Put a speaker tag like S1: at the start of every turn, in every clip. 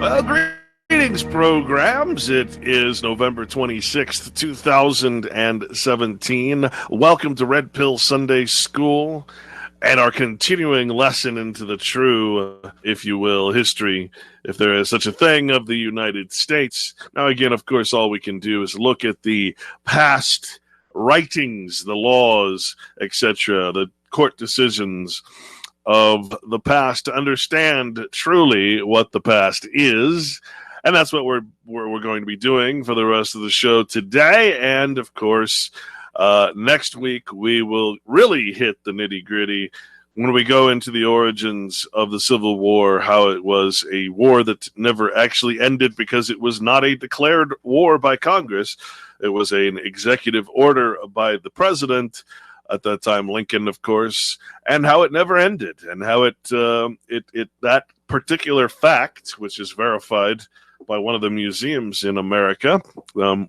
S1: Well, greetings, programs. It is November 26th, 2017. Welcome to Red Pill Sunday School and our continuing lesson into the true, if you will, history, if there is such a thing, of the United States. Now, again, of course, all we can do is look at the past writings, the laws, etc., the court decisions of the past to understand truly what the past is. And that's what we're going to be doing for the rest of the show today. And of course, next week we will really hit the nitty gritty when we go into the origins of the Civil War, how it was a war that never actually ended because it was not a declared war by Congress. It was an executive order by the president at that time, Lincoln, of course, and how it never ended, and how that particular fact, which is verified by one of the museums in America,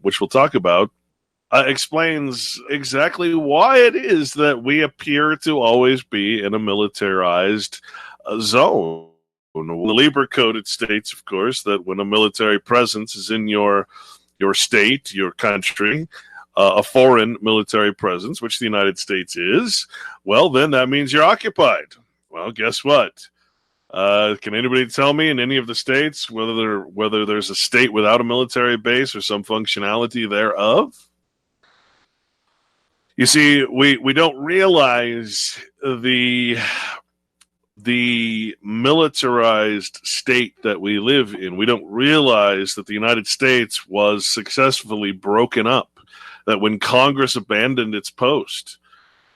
S1: which we'll talk about, explains exactly why it is that we appear to always be in a militarized zone. In the Lieber Code, it states, of course, that when a military presence is in your state, your country, a foreign military presence, which the United States is, well, then that means you're occupied. Well, guess what? Can anybody tell me in any of the states whether there's a state without a military base or some functionality thereof? You see, we don't realize the militarized state that we live in. We don't realize that the United States was successfully broken up. That when Congress abandoned its post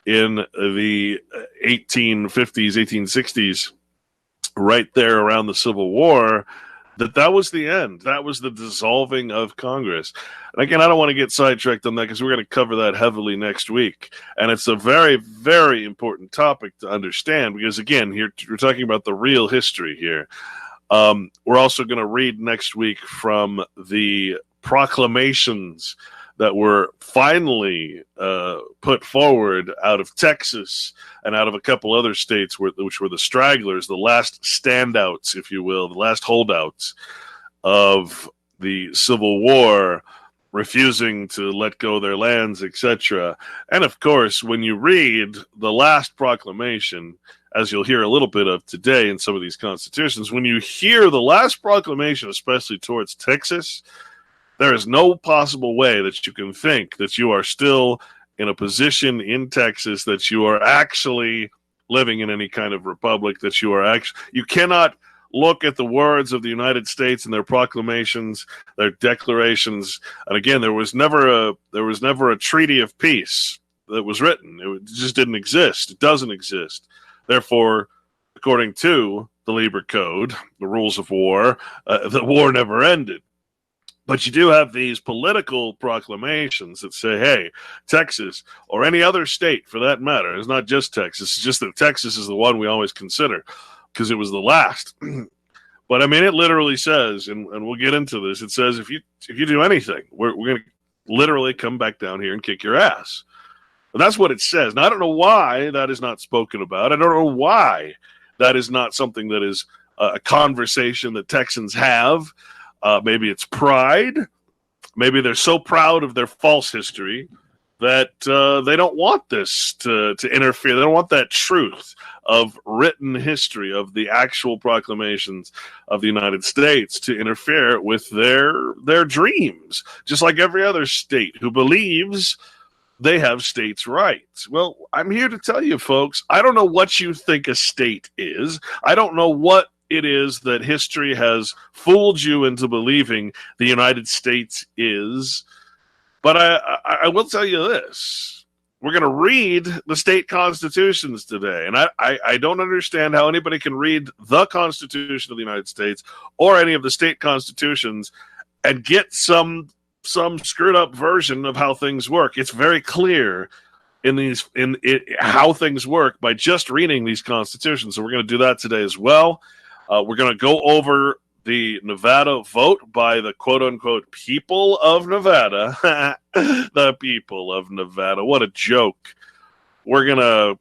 S1: in the 1850s, 1860s, right there around the Civil War, that was the end. That was the dissolving of Congress. And again, I don't want to get sidetracked on that because we're going to cover that heavily next week. And it's a very, very important topic to understand because, again, here we're talking about the real history here. We're also going to read next week from the proclamations that were finally put forward out of Texas and out of a couple other states, which were the stragglers, the last standouts, if you will, the last holdouts of the Civil War, refusing to let go their lands, etc. And of course, when you read the last proclamation, as you'll hear a little bit of today in some of these constitutions, when you hear the last proclamation, especially towards Texas, there is no possible way that you can think that you are still in a position in Texas, that you are actually living in any kind of republic, that you cannot look at the words of the United States and their proclamations, their declarations. And again, there was never a treaty of peace that was written. It just didn't exist. It doesn't exist. Therefore, according to the Lieber Code, the rules of war, the war never ended. But you do have these political proclamations that say, hey, Texas, or any other state for that matter, it's not just Texas, it's just that Texas is the one we always consider because it was the last. But I mean, it literally says, and we'll get into this, it says if you do anything, we're going to literally come back down here and kick your ass. And that's what it says. Now, I don't know why that is not spoken about. I don't know why that is not something that is a conversation that Texans have. Maybe it's pride. Maybe they're so proud of their false history that they don't want this to interfere. They don't want that truth of written history, of the actual proclamations of the United States to interfere with their dreams, just like every other state who believes they have states' rights. Well, I'm here to tell you, folks, I don't know what you think a state is. I don't know what it is that history has fooled you into believing the United States is. But I will tell you this. We're going to read the state constitutions today. And I don't understand how anybody can read the Constitution of the United States or any of the state constitutions and get some screwed up version of how things work. It's very clear in how things work by just reading these constitutions. So we're going to do that today as well. We're going to go over the Nevada vote by the quote-unquote people of Nevada. The people of Nevada. What a joke. We're going to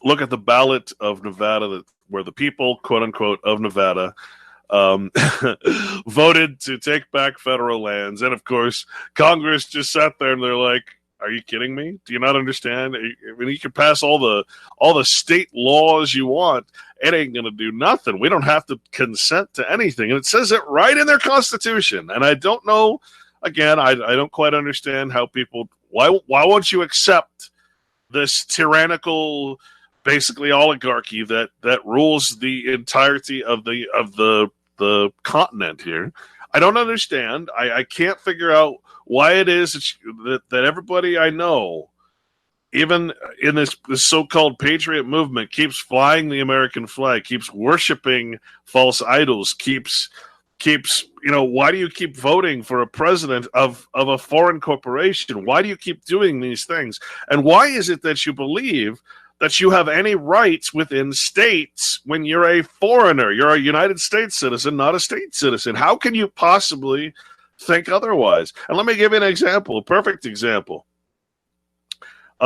S1: look at the ballot of Nevada where the people, quote-unquote, of Nevada voted to take back federal lands. And of course, Congress just sat there and they're like, are you kidding me? Do you not understand? I mean, you can pass all the state laws you want. It ain't going to do nothing. We don't have to consent to anything. And it says it right in their Constitution. And I don't know, again, I don't quite understand how people, why won't you accept this tyrannical, basically oligarchy that rules the entirety of the continent here? I don't understand. I can't figure out why it is that everybody I know, even in this so-called patriot movement, keeps flying the American flag, keeps worshiping false idols, keeps why do you keep voting for a president of a foreign corporation? Why do you keep doing these things? And why is it that you believe that you have any rights within states when you're a foreigner? You're a United States citizen, not a state citizen. How can you possibly think otherwise? And let me give you an example, a perfect example.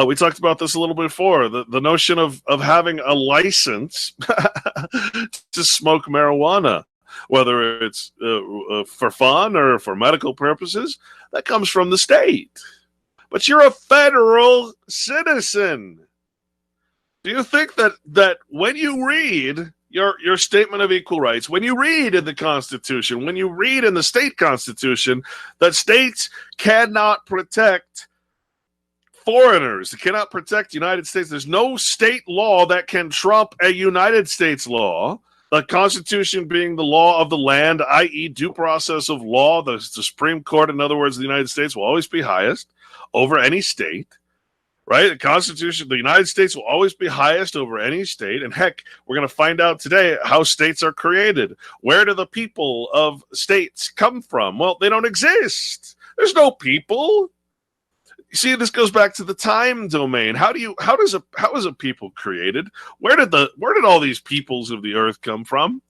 S1: We talked about this a little bit before, the notion of having a license to smoke marijuana, whether it's for fun or for medical purposes, that comes from the state. But you're a federal citizen. Do you think that when you read your statement of equal rights, when you read in the Constitution, when you read in the state constitution, that states cannot protect foreigners, they cannot protect the United States? There's no state law that can trump a United States law. The Constitution being the law of the land, i.e. due process of law, the Supreme Court, in other words, the United States will always be highest over any state. Right? The Constitution, the United States will always be highest over any state. And heck, we're going to find out today how states are created. Where do the people of states come from? Well, they don't exist. There's no people. You see, this goes back to the time domain. How is a people created? Where did all these peoples of the earth come from?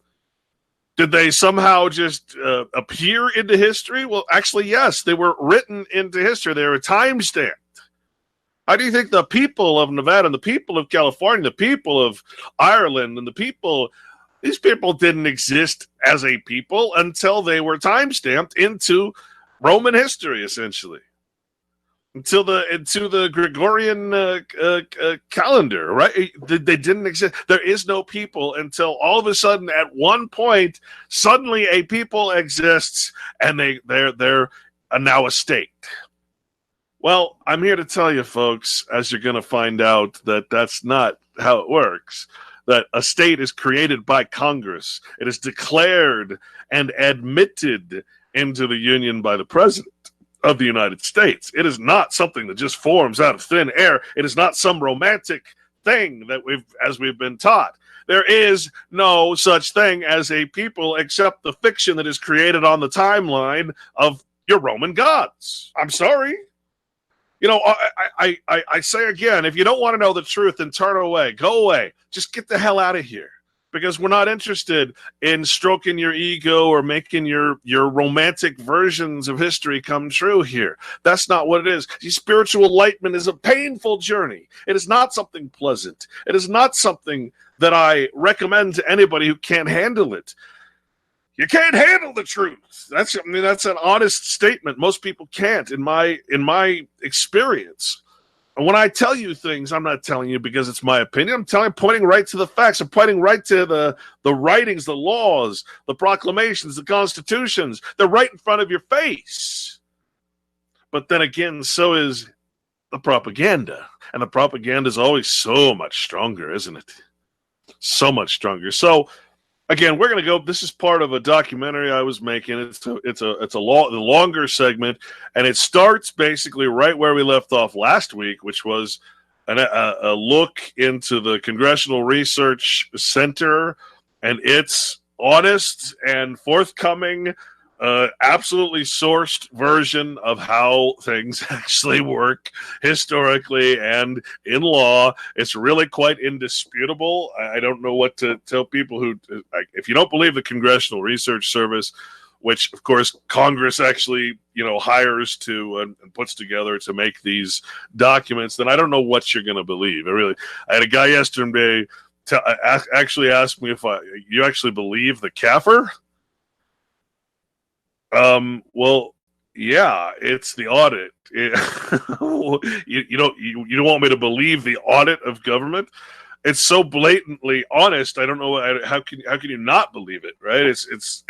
S1: Did they somehow just appear into history? Well, actually, yes, they were written into history. They were time-stamped. How do you think the people of Nevada and the people of California, the people of Ireland and these people didn't exist as a people until they were time-stamped into Roman history, essentially. Into the Gregorian calendar, right? They didn't exist. There is no people until all of a sudden, at one point, suddenly a people exists, and they're now a state. Well, I'm here to tell you, folks, as you're going to find out, that that's not how it works. That a state is created by Congress. It is declared and admitted into the Union by the President of the United States. It is not something that just forms out of thin air. It is not some romantic thing that we've been taught. There is no such thing as a people except the fiction that is created on the timeline of your Roman gods. I'm sorry. I say again, if you don't want to know the truth, then turn away. Go away. Just get the hell out of here. Because we're not interested in stroking your ego or making your romantic versions of history come true here. That's not what it is. Spiritual enlightenment is a painful journey. It is not something pleasant. It is not something that I recommend to anybody who can't handle it. You can't handle the truth. That's an honest statement. Most people can't, in my experience. And when I tell you things, I'm not telling you because it's my opinion. I'm pointing right to the facts. I'm pointing right to the writings, the laws, the proclamations, the constitutions. They're right in front of your face. But then again, so is the propaganda. And the propaganda is always so much stronger, isn't it? So much stronger. So, again, we're going to go. This is part of a documentary I was making. The longer segment, and it starts basically right where we left off last week, which was a look into the Congressional Research Center and its honest and forthcoming, absolutely sourced version of how things actually work historically and in law. It's really quite indisputable. I don't know what to tell people who, if you don't believe the Congressional Research Service, which of course Congress actually, hires to and puts together to make these documents, then I don't know what you're going to believe. I had a guy yesterday actually asked me if you actually believe the CAFR. Well, yeah, it's the audit. You don't want me to believe the audit of government? It's so blatantly honest. I don't know how can you not believe it, right? It's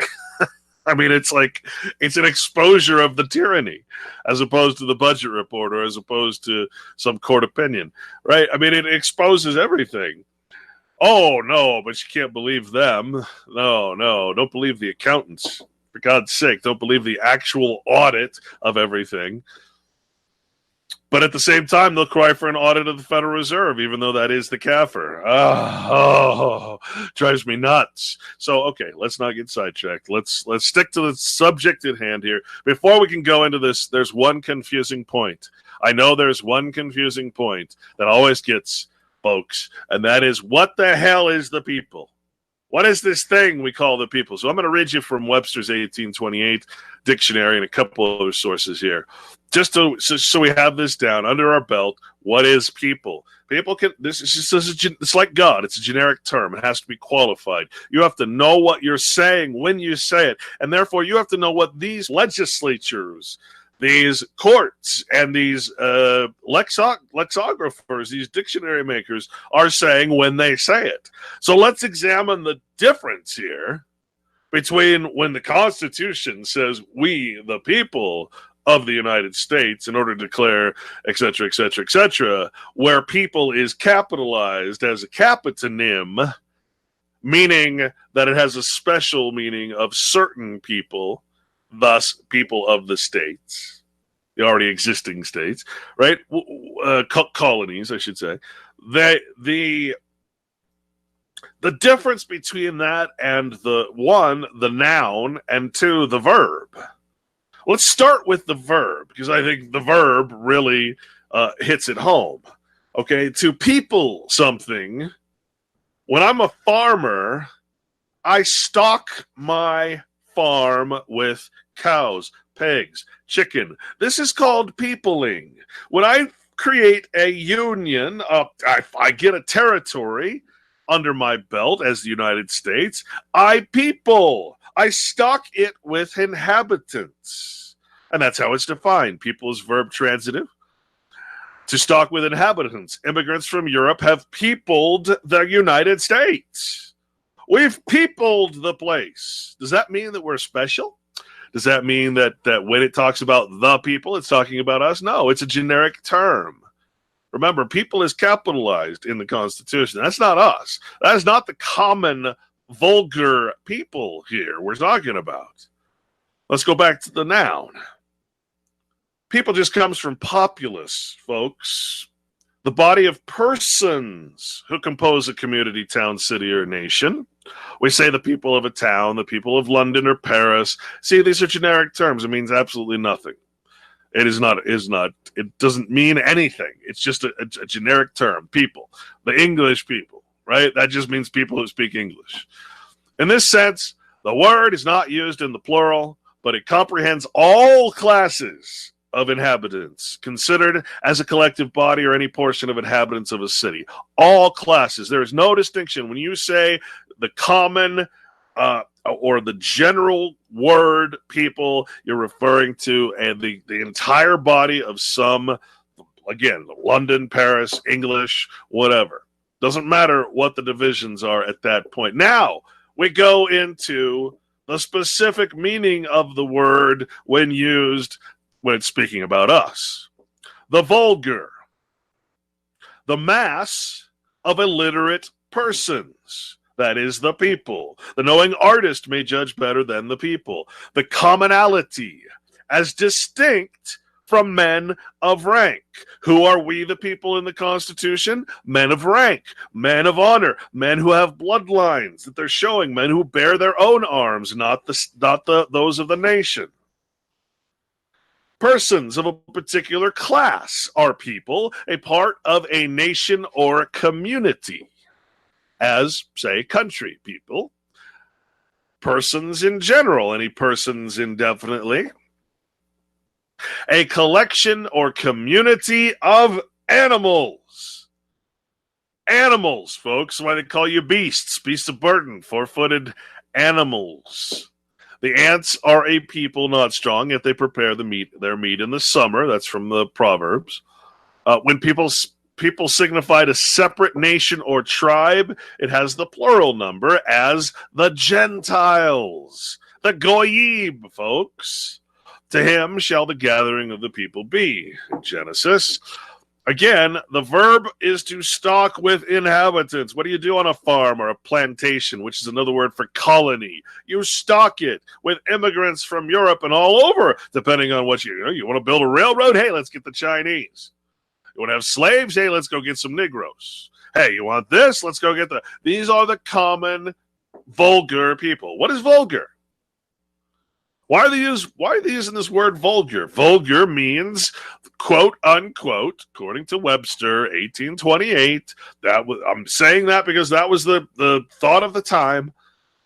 S1: I mean, it's like it's an exposure of the tyranny, as opposed to the budget report or as opposed to some court opinion, right? I mean, it exposes everything. Oh no, but you can't believe them. No, don't believe the accountants. For God's sake, don't believe the actual audit of everything. But at the same time, they'll cry for an audit of the Federal Reserve, even though that is the CAFR. Drives me nuts. So, okay, let's not get sidetracked. Let's stick to the subject at hand here. Before we can go into this, there's one confusing point. I know there's one confusing point that always gets folks, and that is, what the hell is the people? What is this thing we call the people? So I'm going to read you from Webster's 1828 dictionary and a couple other sources here. Just so we have this down under our belt. What is people? People can. It's like God. It's a generic term. It has to be qualified. You have to know what you're saying when you say it, and therefore you have to know what these legislatures, these courts, and these lexicographers, these dictionary makers are saying when they say it. So let's examine the difference here between when the Constitution says we, the people of the United States, in order to declare, etc., etc., etc., where people is capitalized as a capitonym, meaning that it has a special meaning of certain people, thus people of the states, the already existing states, right? Colonies, I should say. The difference between that and the noun, and two, the verb. Let's start with the verb, because I think the verb really hits it home. Okay, to people something, when I'm a farmer, I stock my farm with cows, pigs, chicken. This is called peopling. When I create a union, I get a territory under my belt as the United States. I stock it with inhabitants. And that's how it's defined. People is verb transitive. To stock with inhabitants. Immigrants from Europe have peopled the United States. We've peopled the place. Does that mean that we're special? Does that mean that when it talks about the people, it's talking about us? No, it's a generic term. Remember, people is capitalized in the Constitution. That's not us. That is not the common, vulgar people here we're talking about. Let's go back to the noun. People just comes from populace, folks. The body of persons who compose a community, town, city, or nation. We say the people of a town, the people of London or Paris. See, these are generic terms. It means absolutely nothing. It doesn't mean anything. It's just a generic term. People. The English people, right? That just means people who speak English. In this sense, the word is not used in the plural, but it comprehends all classes of inhabitants considered as a collective body or any portion of inhabitants of a city. All classes. There is no distinction. When you say the common or the general word people, you're referring to the entire body of some, again, London, Paris, English, whatever. Doesn't matter what the divisions are at that point. Now, we go into the specific meaning of the word when used when it's speaking about us. The vulgar. The mass of illiterate persons. That is the people. The knowing artist may judge better than the people. The commonality, as distinct from men of rank. Who are we, the people in the Constitution? Men of rank, men of honor, men who have bloodlines that they're showing, men who bear their own arms, not those of the nation. Persons of a particular class are people, a part of a nation or community. As, say, country people. Persons in general, any persons indefinitely. A collection or community of animals. Animals, folks. Why they call you beasts. Beasts of burden, four-footed animals. The ants are a people not strong, yet they prepare their meat in the summer. That's from the Proverbs. When people signified a separate nation or tribe, it has the plural number as the Gentiles, the Goyim, folks. To him shall the gathering of the people be. In Genesis. Again, the verb is to stock with inhabitants. What do you do on a farm or a plantation, which is another word for colony? You stock it with immigrants from Europe and all over, depending on what you want to build a railroad? Hey, let's get the Chinese. You want to have slaves? Hey, let's go get some Negroes. Hey, you want this? Let's go get the... These are the common vulgar people. What is vulgar? Why are they using this word vulgar? Vulgar means, quote unquote, according to Webster, 1828. I'm saying that because that was the thought of the time,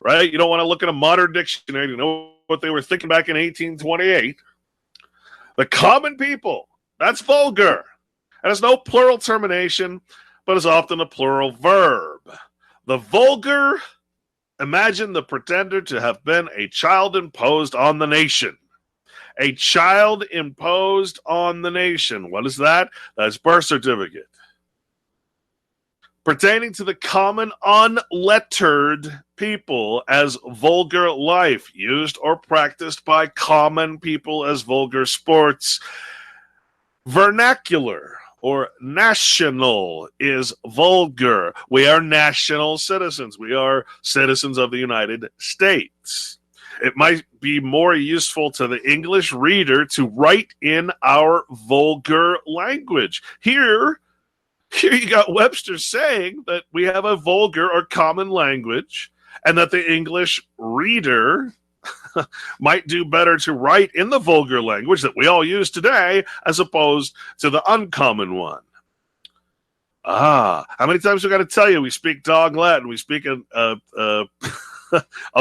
S1: right? You don't want to look at a modern dictionary to know what they were thinking back in 1828. The common people, that's vulgar. And it's no plural termination, but it's often a plural verb. The vulgar... Imagine the pretender to have been a child imposed on the nation. A child imposed on the nation. What is that? That's birth certificate. Pertaining to the common unlettered people as vulgar life, used or practiced by common people as vulgar sports. Vernacular or national is vulgar. We are national citizens. We are citizens of the United States. It might be more useful to the English reader to write in our vulgar language. Here you got Webster saying that we have a vulgar or common language, and that the English reader might do better to write in the vulgar language that we all use today as opposed to the uncommon one. How many times we got to tell you we speak dog Latin? We speak a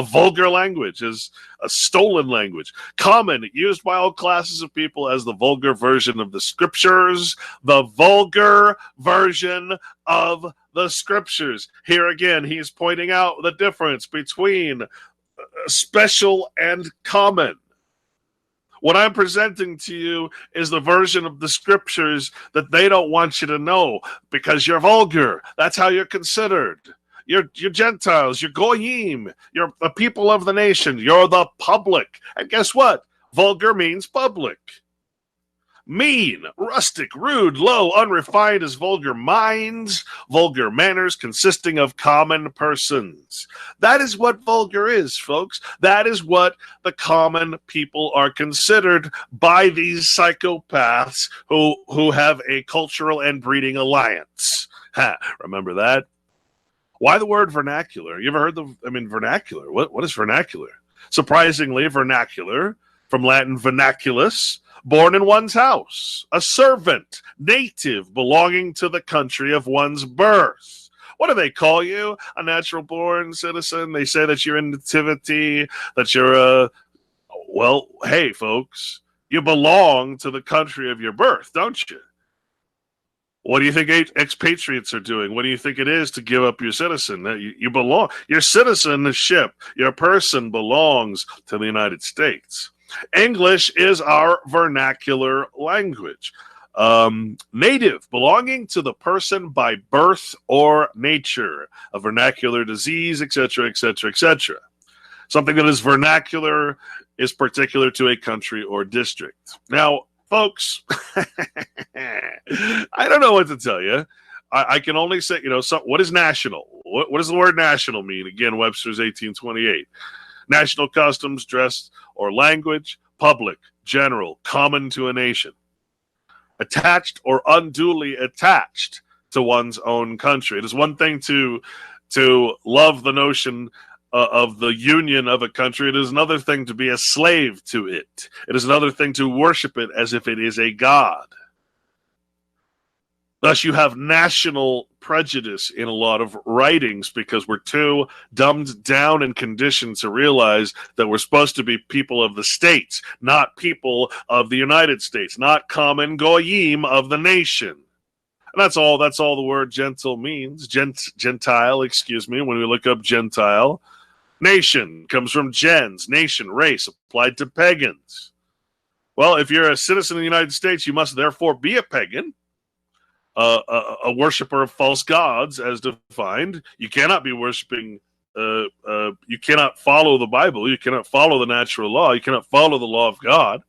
S1: vulgar language, as a stolen language. Common, used by all classes of people as the vulgar version of the scriptures. The vulgar version of the scriptures. Here again, he's pointing out the difference between special and common. What I'm presenting to you is the version of the scriptures that they don't want you to know because you're vulgar. That's how you're considered. You're Gentiles, you're Goyim, you're the people of the nation, you're the public. And guess what? Vulgar means public. Mean, rustic, rude, low, unrefined is vulgar minds, vulgar manners consisting of common persons. That is what vulgar is, folks. That is what the common people are considered by these psychopaths who have a cultural and breeding alliance. Remember that? Why the word vernacular? You ever heard vernacular? What is vernacular? Surprisingly, vernacular, from Latin vernaculus, born in one's house, a servant, native, belonging to the country of one's birth. What do they call you? A natural-born citizen? They say that you're in nativity, that you're well, hey, folks, you belong to the country of your birth, don't you? What do you think expatriates are doing? What do you think it is to give up your citizen? You belong. Your citizenship, your person belongs to the United States. English is our vernacular language. Native, belonging to the person by birth or nature, a vernacular disease, etc., etc., etc. Something that is vernacular is particular to a country or district. Now, folks, I don't know what to tell you. I can only say, what is national? What does the word national mean? Again, Webster's 1828. National customs, dress, or language, public, general, common to a nation. Attached or unduly attached to one's own country. It is one thing to love the notion of the union of a country. It is another thing to be a slave to it. It is another thing to worship it as if it is a god. Thus, you have national prejudice in a lot of writings because we're too dumbed down and conditioned to realize that we're supposed to be people of the states, not people of the United States, not common goyim of the nation. And that's all the word gentle means. Gentile, when we look up Gentile. Nation comes from gens, nation, race, applied to pagans. Well, if you're a citizen of the United States, you must therefore be a pagan, a worshiper of false gods, as defined. You cannot be worshiping. You cannot follow the Bible. You cannot follow the natural law. You cannot follow the law of God.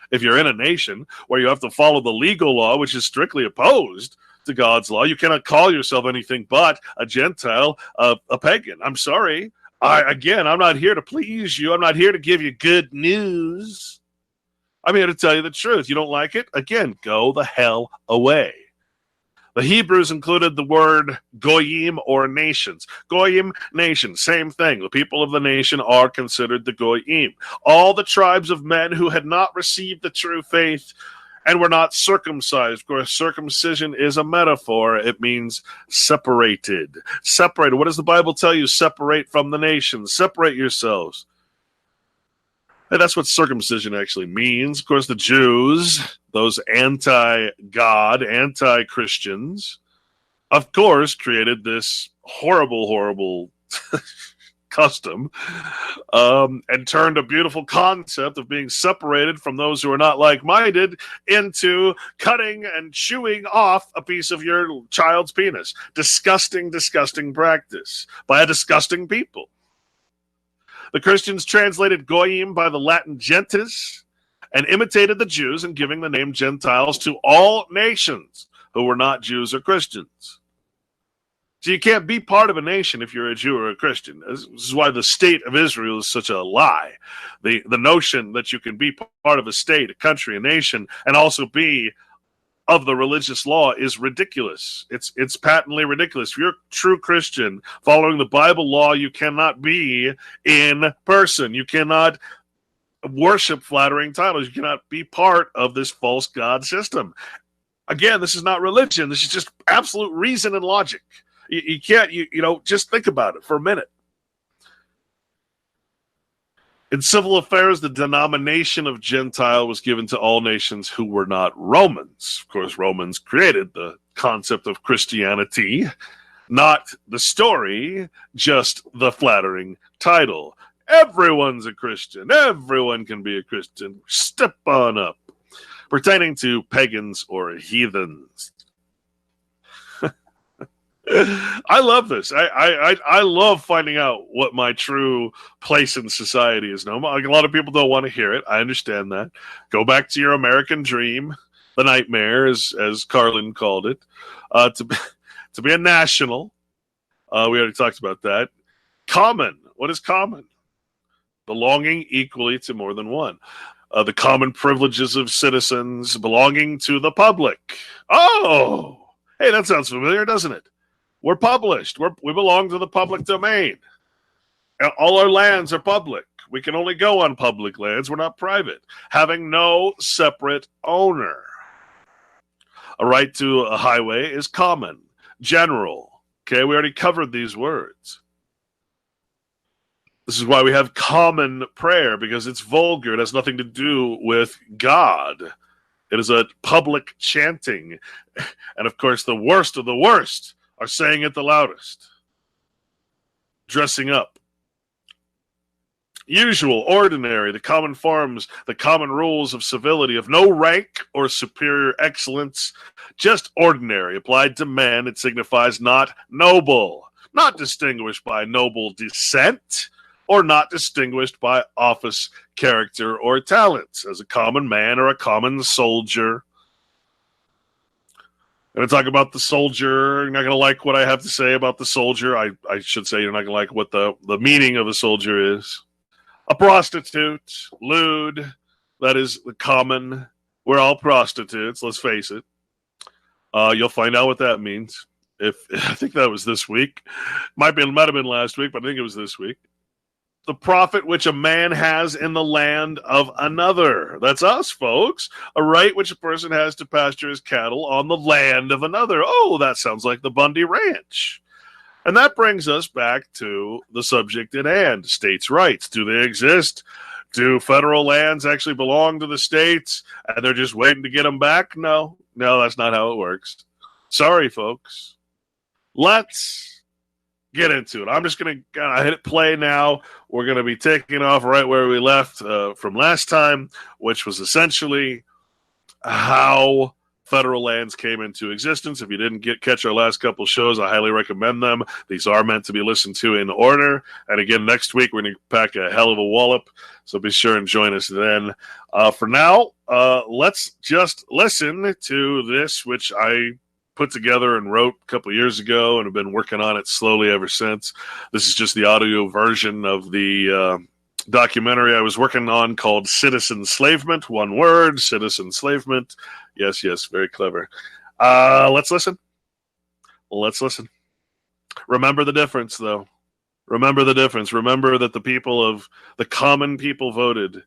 S1: If you're in a nation where you have to follow the legal law, which is strictly opposed to God's law, you cannot call yourself anything but a Gentile, a pagan. I'm sorry. I'm not here to please you. I'm not here to give you good news. I'm here to tell you the truth. You don't like it? Again, go the hell away. The Hebrews included the word goyim, or nations. Goyim, nation, same thing. The people of the nation are considered the goyim. All the tribes of men who had not received the true faith and were not circumcised. Of course, circumcision is a metaphor. It means separated. Separated. What does the Bible tell you? Separate from the nations. Separate yourselves. And that's what circumcision actually means. Of course, the Jews, those anti-God, anti-Christians, of course, created this horrible custom, and turned a beautiful concept of being separated from those who are not like-minded into cutting and chewing off a piece of your child's penis. Disgusting, disgusting practice by a disgusting people. The Christians translated goyim by the Latin gentes and imitated the Jews in giving the name Gentiles to all nations who were not Jews or Christians. So you can't be part of a nation if you're a Jew or a Christian. This is why the state of Israel is such a lie. The notion that you can be part of a state, a country, a nation, and also be of the religious law is ridiculous. It's patently ridiculous. If you're a true Christian following the Bible law, you cannot be in person. You cannot worship flattering titles. You cannot be part of this false god system. Again, this is not religion. This is just absolute reason and logic. You can't, just think about it for a minute. In civil affairs, the denomination of Gentile was given to all nations who were not Romans. Of course, Romans created the concept of Christianity, not the story, just the flattering title. Everyone's a Christian. Everyone can be a Christian. Step on up. Pertaining to pagans or heathens. I love this. I love finding out what my true place in society is. No, a lot of people don't want to hear it. I understand that. Go back to your American dream, the nightmare, as Carlin called it, to be a national. We already talked about that. Common. What is common? Belonging equally to more than one. The common privileges of citizens belonging to the public. Oh, hey, that sounds familiar, doesn't it? We're published. We belong to the public domain. All our lands are public. We can only go on public lands. We're not private. Having no separate owner. A right to a highway is common, general. Okay, we already covered these words. This is why we have common prayer, because it's vulgar. It has nothing to do with God. It is a public chanting. And of course, the worst of the worst are saying it the loudest. Dressing up. Usual, ordinary, the common forms, the common rules of civility, of no rank or superior excellence, just ordinary. Applied to men, it signifies not noble, not distinguished by noble descent, or not distinguished by office, character, or talents, as a common man or a common soldier. I'm going to talk about the soldier. You're not going to like what I have to say about the soldier. I should say you're not going to like what the meaning of a soldier is. A prostitute, lewd, that is the common. We're all prostitutes, let's face it. You'll find out what that means. I think that was this week. Might have been last week, but I think it was this week. The profit which a man has in the land of another. That's us, folks. A right which a person has to pasture his cattle on the land of another. Oh, that sounds like the Bundy Ranch. And that brings us back to the subject at hand, states' rights. Do they exist? Do federal lands actually belong to the states and they're just waiting to get them back? No, that's not how it works. Sorry, folks. Let's get into it. I'm just going to hit play now. We're going to be taking off right where we left from last time, which was essentially how federal lands came into existence. If you didn't catch our last couple shows, I highly recommend them. These are meant to be listened to in order. And again, next week, we're going to pack a hell of a wallop, so be sure and join us then. For now, let's just listen to this, which I put together and wrote a couple years ago and have been working on it slowly ever since. This is just the audio version of the documentary I was working on called Citizen Enslavement. One word, Citizen Enslavement. Yes, very clever. Let's listen. Remember the difference, though. Remember the difference. Remember that the common people voted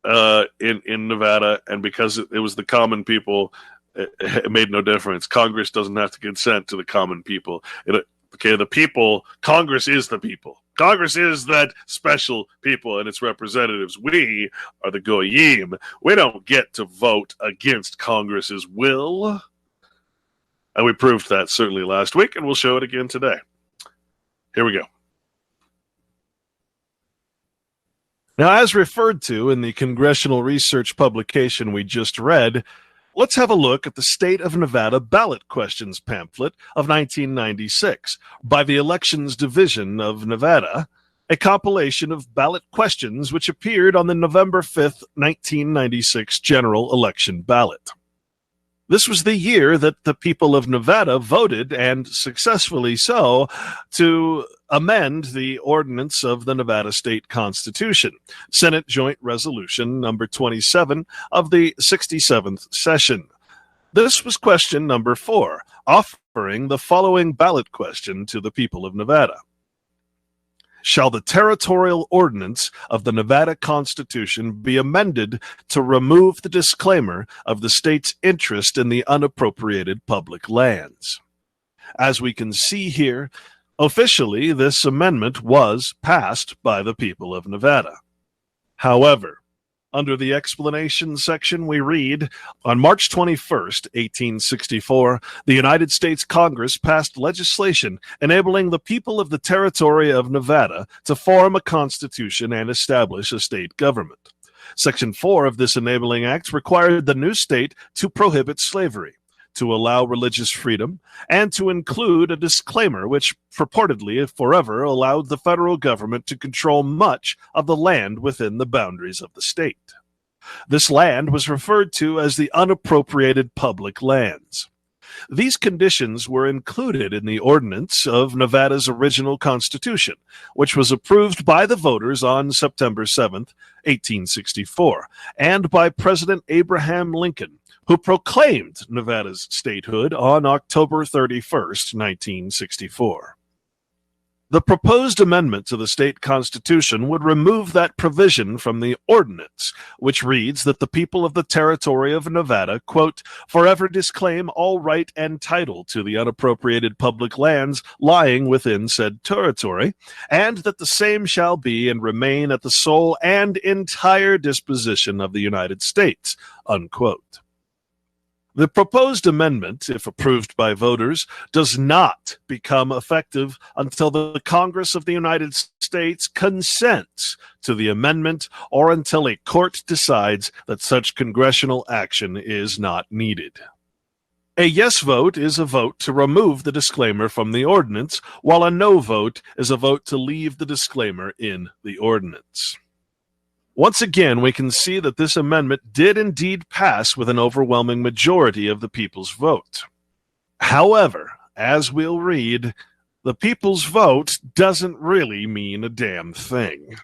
S1: in Nevada, and because it was the common people, it made no difference. Congress doesn't have to consent to the common people. The people, Congress is the people. Congress is that special people and its representatives. We are the Goyim. We don't get to vote against Congress's will. And we proved that certainly last week, and we'll show it again today. Here we go. Now, as referred to in the congressional research publication we just read, let's have a look at the State of Nevada Ballot Questions pamphlet of 1996 by the Elections Division of Nevada, a compilation of ballot questions which appeared on the November 5th, 1996 general election ballot. This was the year that the people of Nevada voted, and successfully so, to amend the ordinance of the Nevada State Constitution, Senate Joint Resolution number 27 of the 67th session. This was question number 4, offering the following ballot question to the people of Nevada. Shall the territorial ordinance of the Nevada Constitution be amended to remove the disclaimer of the state's interest in the unappropriated public lands? As we can see here, officially this amendment was passed by the people of Nevada. However, under the explanation section, we read, on March 21st, 1864, the United States Congress passed legislation enabling the people of the territory of Nevada to form a constitution and establish a state government. Section 4 of this enabling act required the new state to prohibit slavery, to allow religious freedom, and to include a disclaimer which purportedly forever allowed the federal government to control much of the land within the boundaries of the state. This land was referred to as the unappropriated public lands. These conditions were included in the ordinance of Nevada's original constitution, which was approved by the voters on September 7th, 1864, and by President Abraham Lincoln, who proclaimed Nevada's statehood on October 31st, 1964. The proposed amendment to the state constitution would remove that provision from the ordinance, which reads that the people of the territory of Nevada, quote, forever disclaim all right and title to the unappropriated public lands lying within said territory, and that the same shall be and remain at the sole and entire disposition of the United States, unquote. The proposed amendment, if approved by voters, does not become effective until the Congress of the United States consents to the amendment or until a court decides that such congressional action is not needed. A yes vote is a vote to remove the disclaimer from the ordinance, while a no vote is a vote to leave the disclaimer in the ordinance. Once again, we can see that this amendment did indeed pass with an overwhelming majority of the people's vote. However, as we'll read, the people's vote doesn't really mean a damn thing.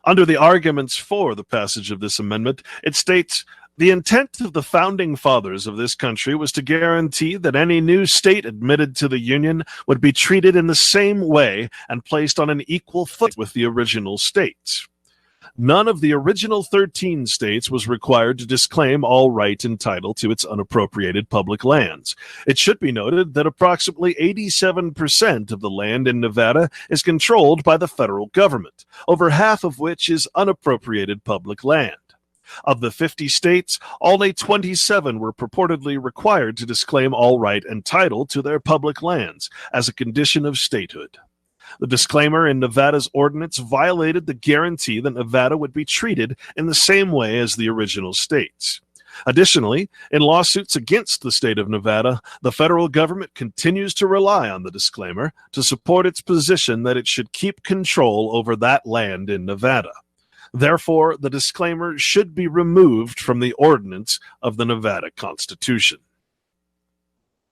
S1: Under the arguments for the passage of this amendment, it states, the intent of the founding fathers of this country was to guarantee that any new state admitted to the Union would be treated in the same way and placed on an equal foot with the original states. None of the original 13 states was required to disclaim all right and title to its unappropriated public lands. It should be noted that approximately 87% of the land in Nevada is controlled by the federal government, over half of which is unappropriated public land.
S2: Of the 50 states, only 27 were purportedly required to disclaim all right and title to their public lands as a condition of statehood. The disclaimer in Nevada's ordinance violated the guarantee that Nevada would be treated in the same way as the original states. Additionally, in lawsuits against the state of Nevada, the federal government continues to rely on the disclaimer to support its position that it should keep control over that land in Nevada. Therefore, the disclaimer should be removed from the ordinance of the Nevada Constitution.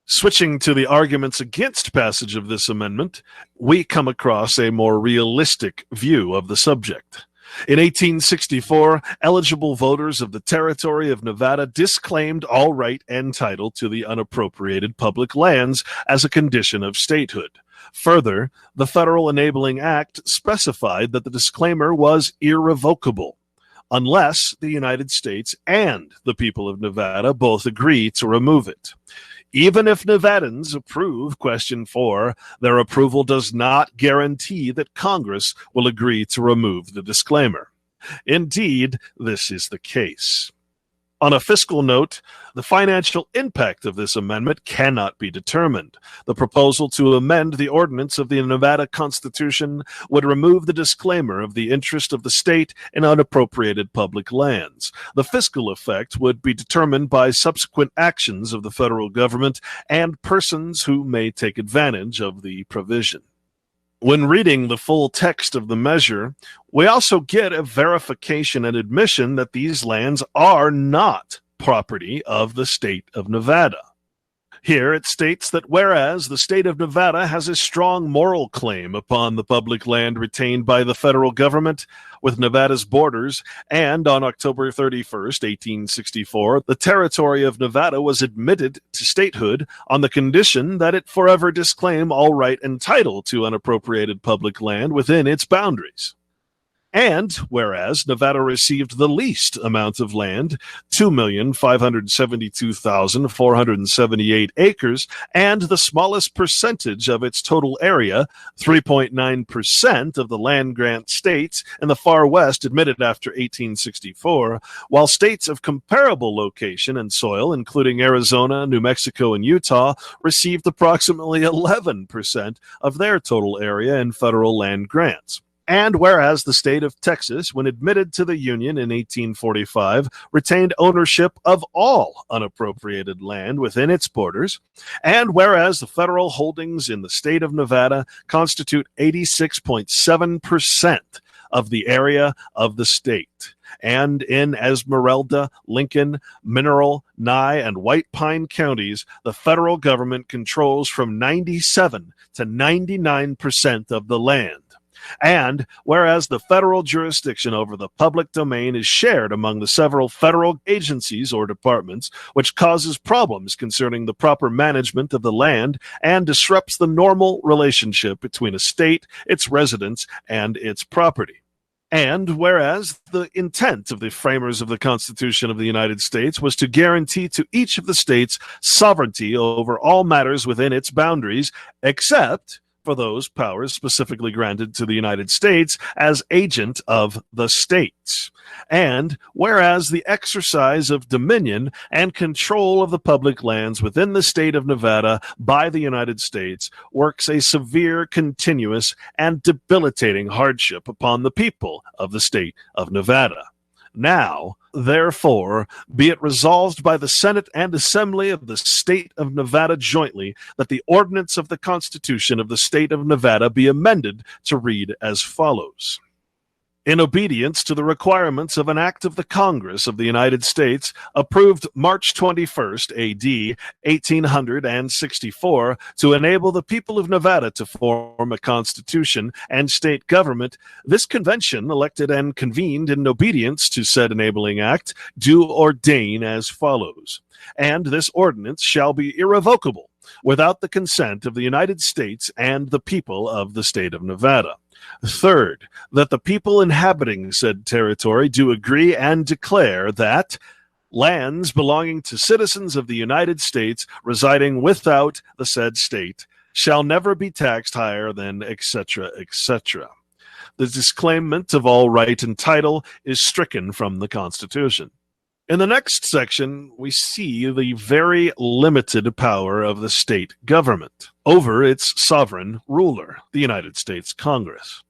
S2: Switching to the arguments against passage of this amendment, we come across a more realistic view of the subject. In 1864, eligible voters of the territory of Nevada disclaimed all right and title to the unappropriated public lands as a condition of statehood. Further, the Federal Enabling Act specified that the disclaimer was irrevocable, unless the United States and the people of Nevada both agree to remove it. Even if Nevadans approve Question 4, their approval does not guarantee that Congress will agree to remove the disclaimer. Indeed, this is the case. On a fiscal note, the financial impact of this amendment cannot be determined. The proposal to amend the ordinance of the Nevada Constitution would remove the disclaimer of the interest of the state in unappropriated public lands. The fiscal effect would be determined by subsequent actions of the federal government and persons who may take advantage of the provision. When reading the full text of the measure, we also get a verification and admission that these lands are not property of the state of Nevada. Here it states that whereas the state of Nevada has a strong moral claim upon the public land retained by the federal government with Nevada's borders, and on October 31st, 1864, the territory of Nevada was admitted to statehood on the condition that it forever disclaim all right and title to unappropriated public land within its boundaries. And whereas Nevada received the least amount of land, 2,572,478 acres, and the smallest percentage of its total area, 3.9% of the land grant states in the far west admitted after 1864, while states of comparable location and soil, including Arizona, New Mexico, and Utah, received approximately 11% of their total area in federal land grants. And whereas the state of Texas, when admitted to the Union in 1845, retained ownership of all unappropriated land within its borders, and whereas the federal holdings in the state of Nevada constitute 86.7% of the area of the state, and in Esmeralda, Lincoln, Mineral, Nye, and White Pine counties, the federal government controls from 97 to 99% of the land. And whereas the federal jurisdiction over the public domain is shared among the several federal agencies or departments, which causes problems concerning the proper management of the land and disrupts the normal relationship between a state, its residents, and its property. And whereas the intent of the framers of the Constitution of the United States was to guarantee to each of the states sovereignty over all matters within its boundaries, except for those powers specifically granted to the United States as agent of the states. And whereas the exercise of dominion and control of the public lands within the state of Nevada by the United States works a severe, continuous, and debilitating hardship upon the people of the state of Nevada. Now, therefore, be it resolved by the Senate and Assembly of the State of Nevada jointly that the ordinance of the Constitution of the State of Nevada be amended to read as follows. In obedience to the requirements of an act of the Congress of the United States, approved March 21st, A.D. 1864, to enable the people of Nevada to form a constitution and state government, this convention, elected and convened in obedience to said enabling act, do ordain as follows. And this ordinance shall be irrevocable, without the consent of the United States and the people of the state of Nevada. Third, that the people inhabiting said territory do agree and declare that lands belonging to citizens of the United States residing without the said state shall never be taxed higher than etc., etc. The disclaimant of all right and title is stricken from the Constitution. In the next section, we see the very limited power of the state government over its sovereign ruler, the United States Congress,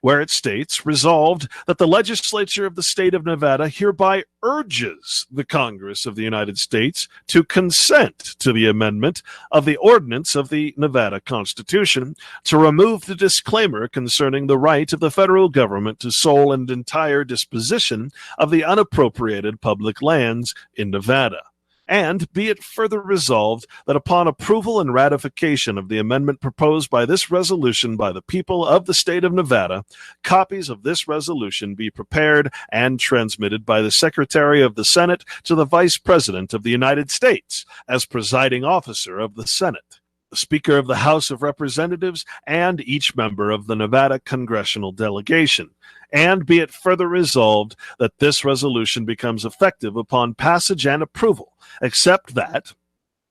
S2: where it states, resolved that the legislature of the state of Nevada hereby urges the Congress of the United States to consent to the amendment of the ordinance of the Nevada Constitution to remove the disclaimer concerning the right of the federal government to sole and entire disposition of the unappropriated public lands in Nevada. And be it further resolved that upon approval and ratification of the amendment proposed by this resolution by the people of the state of Nevada, copies of this resolution be prepared and transmitted by the Secretary of the Senate to the Vice President of the United States as presiding officer of the Senate, the Speaker of the House of Representatives, and each member of the Nevada congressional delegation. And be it further resolved that this resolution becomes effective upon passage and approval, except that,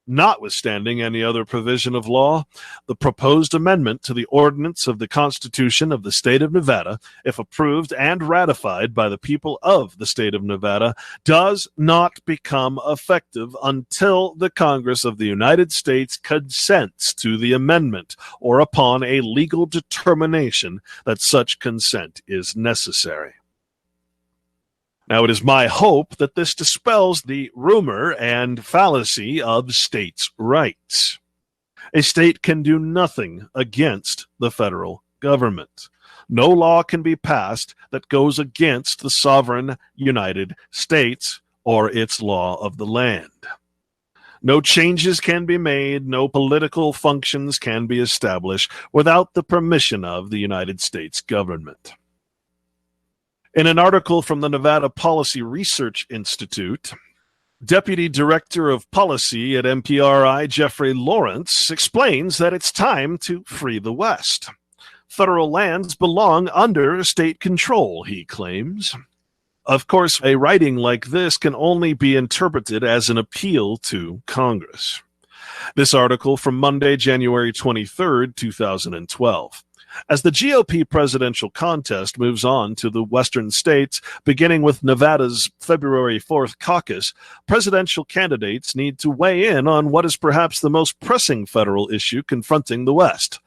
S2: notwithstanding any other provision of law, the proposed amendment to the ordinance of the Constitution of the state of Nevada, if approved and ratified by the people of the state of Nevada, does not become effective until the Congress of the United States consents to the amendment or upon a legal determination that such consent is necessary. Now, it is my hope that this dispels the rumor and fallacy of states' rights. A state can do nothing against the federal government. No law can be passed that goes against the sovereign United States or its law of the land. No changes can be made, no political functions can be established without the permission of the United States government. In an article from the Nevada Policy Research Institute, Deputy Director of Policy at MPRI, Jeffrey Lawrence, explains that it's time to free the West. Federal lands belong under state control, he claims. Of course, a writing like this can only be interpreted as an appeal to Congress. This article from Monday, January 23rd, 2012. As the GOP presidential contest moves on to the western states, beginning with Nevada's February 4th caucus, presidential candidates need to weigh in on what is perhaps the most pressing federal issue confronting the West.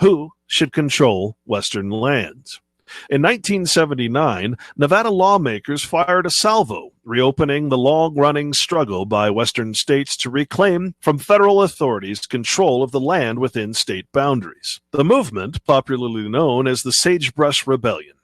S2: Who should control western lands? In 1979, Nevada lawmakers fired a salvo, reopening the long-running struggle by western states to reclaim from federal authorities control of the land within state boundaries. The movement, popularly known as the Sagebrush Rebellion.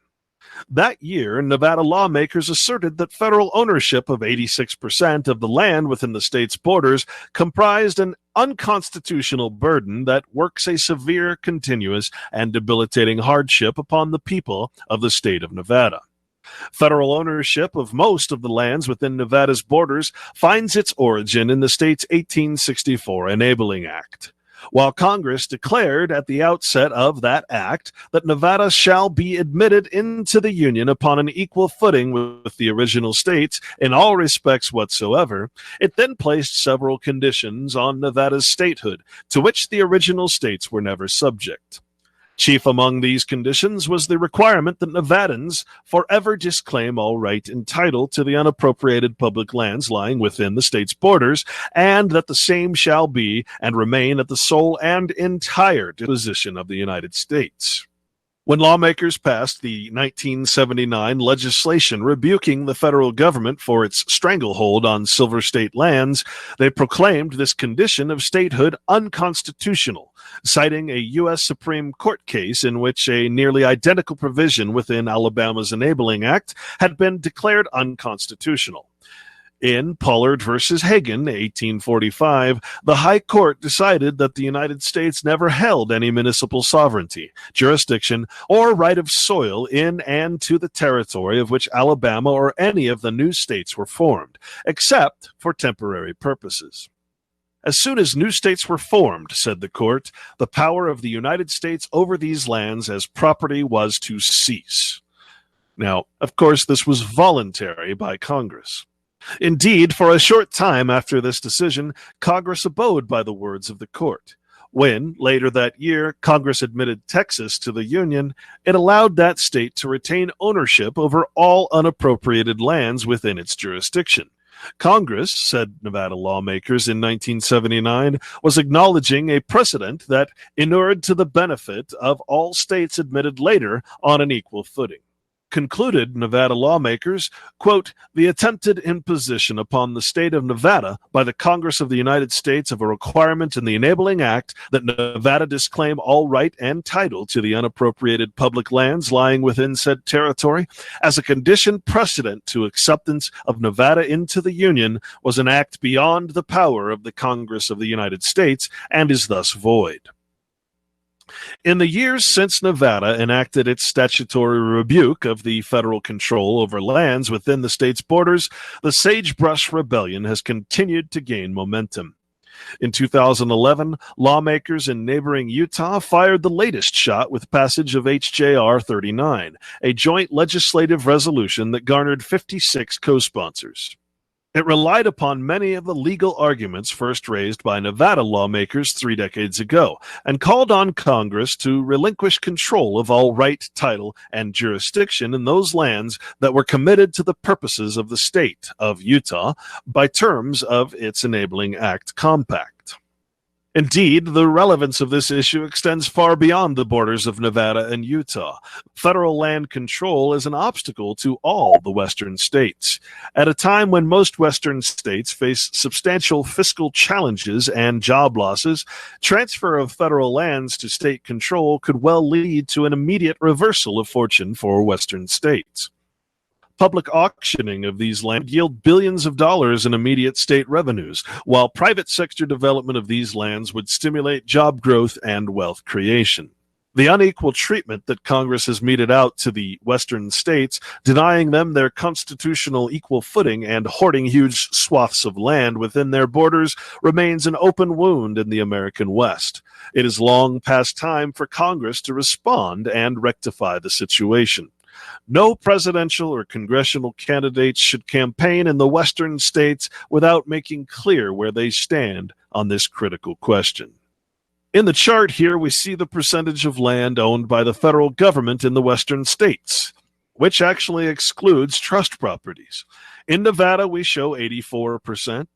S2: That year, Nevada lawmakers asserted that federal ownership of 86% of the land within the state's borders comprised an unconstitutional burden that works a severe, continuous, and debilitating hardship upon the people of the state of Nevada. Federal ownership of most of the lands within Nevada's borders finds its origin in the state's 1864 Enabling Act. While Congress declared at the outset of that act that Nevada shall be admitted into the Union upon an equal footing with the original states in all respects whatsoever, it then placed several conditions on Nevada's statehood, to which the original states were never subject. Chief among these conditions was the requirement that Nevadans forever disclaim all right and title to the unappropriated public lands lying within the state's borders, and that the same shall be and remain at the sole and entire disposition of the United States. When lawmakers passed the 1979 legislation rebuking the federal government for its stranglehold on Silver State lands, they proclaimed this condition of statehood unconstitutional, citing a U.S. Supreme Court case in which a nearly identical provision within Alabama's Enabling Act had been declared unconstitutional. In Pollard v. Hagan, 1845, the High Court decided that the United States never held any municipal sovereignty, jurisdiction, or right of soil in and to the territory of which Alabama or any of the new states were formed, except for temporary purposes. As soon as new states were formed, said the court, the power of the United States over these lands as property was to cease. Now, of course, this was voluntary by Congress. Indeed, for a short time after this decision, Congress abode by the words of the court. When, later that year, Congress admitted Texas to the Union, it allowed that state to retain ownership over all unappropriated lands within its jurisdiction. Congress, said Nevada lawmakers in 1979, was acknowledging a precedent that inured to the benefit of all states admitted later on an equal footing. Concluded Nevada lawmakers, quote, the attempted imposition upon the state of Nevada by the Congress of the United States of a requirement in the Enabling Act that Nevada disclaim all right and title to the unappropriated public lands lying within said territory as a condition precedent to acceptance of Nevada into the Union was an act beyond the power of the Congress of the United States and is thus void. In the years since Nevada enacted its statutory rebuke of the federal control over lands within the state's borders, the Sagebrush Rebellion has continued to gain momentum. In 2011, lawmakers in neighboring Utah fired the latest shot with passage of H.J.R. 39, a joint legislative resolution that garnered 56 co-sponsors. It relied upon many of the legal arguments first raised by Nevada lawmakers 3 decades ago and called on Congress to relinquish control of all right, title, and jurisdiction in those lands that were committed to the purposes of the state of Utah by terms of its Enabling Act compact. Indeed, the relevance of this issue extends far beyond the borders of Nevada and Utah. Federal land control is an obstacle to all the western states. At a time when most western states face substantial fiscal challenges and job losses, transfer of federal lands to state control could well lead to an immediate reversal of fortune for western states. Public auctioning of these lands yield billions of dollars in immediate state revenues, while private sector development of these lands would stimulate job growth and wealth creation. The unequal treatment that Congress has meted out to the western states, denying them their constitutional equal footing and hoarding huge swaths of land within their borders, remains an open wound in the American West. It is long past time for Congress to respond and rectify the situation. No presidential or congressional candidates should campaign in the western states without making clear where they stand on this critical question. In the chart here, we see the percentage of land owned by the federal government in the western states, which actually excludes trust properties. In Nevada, we show 84%,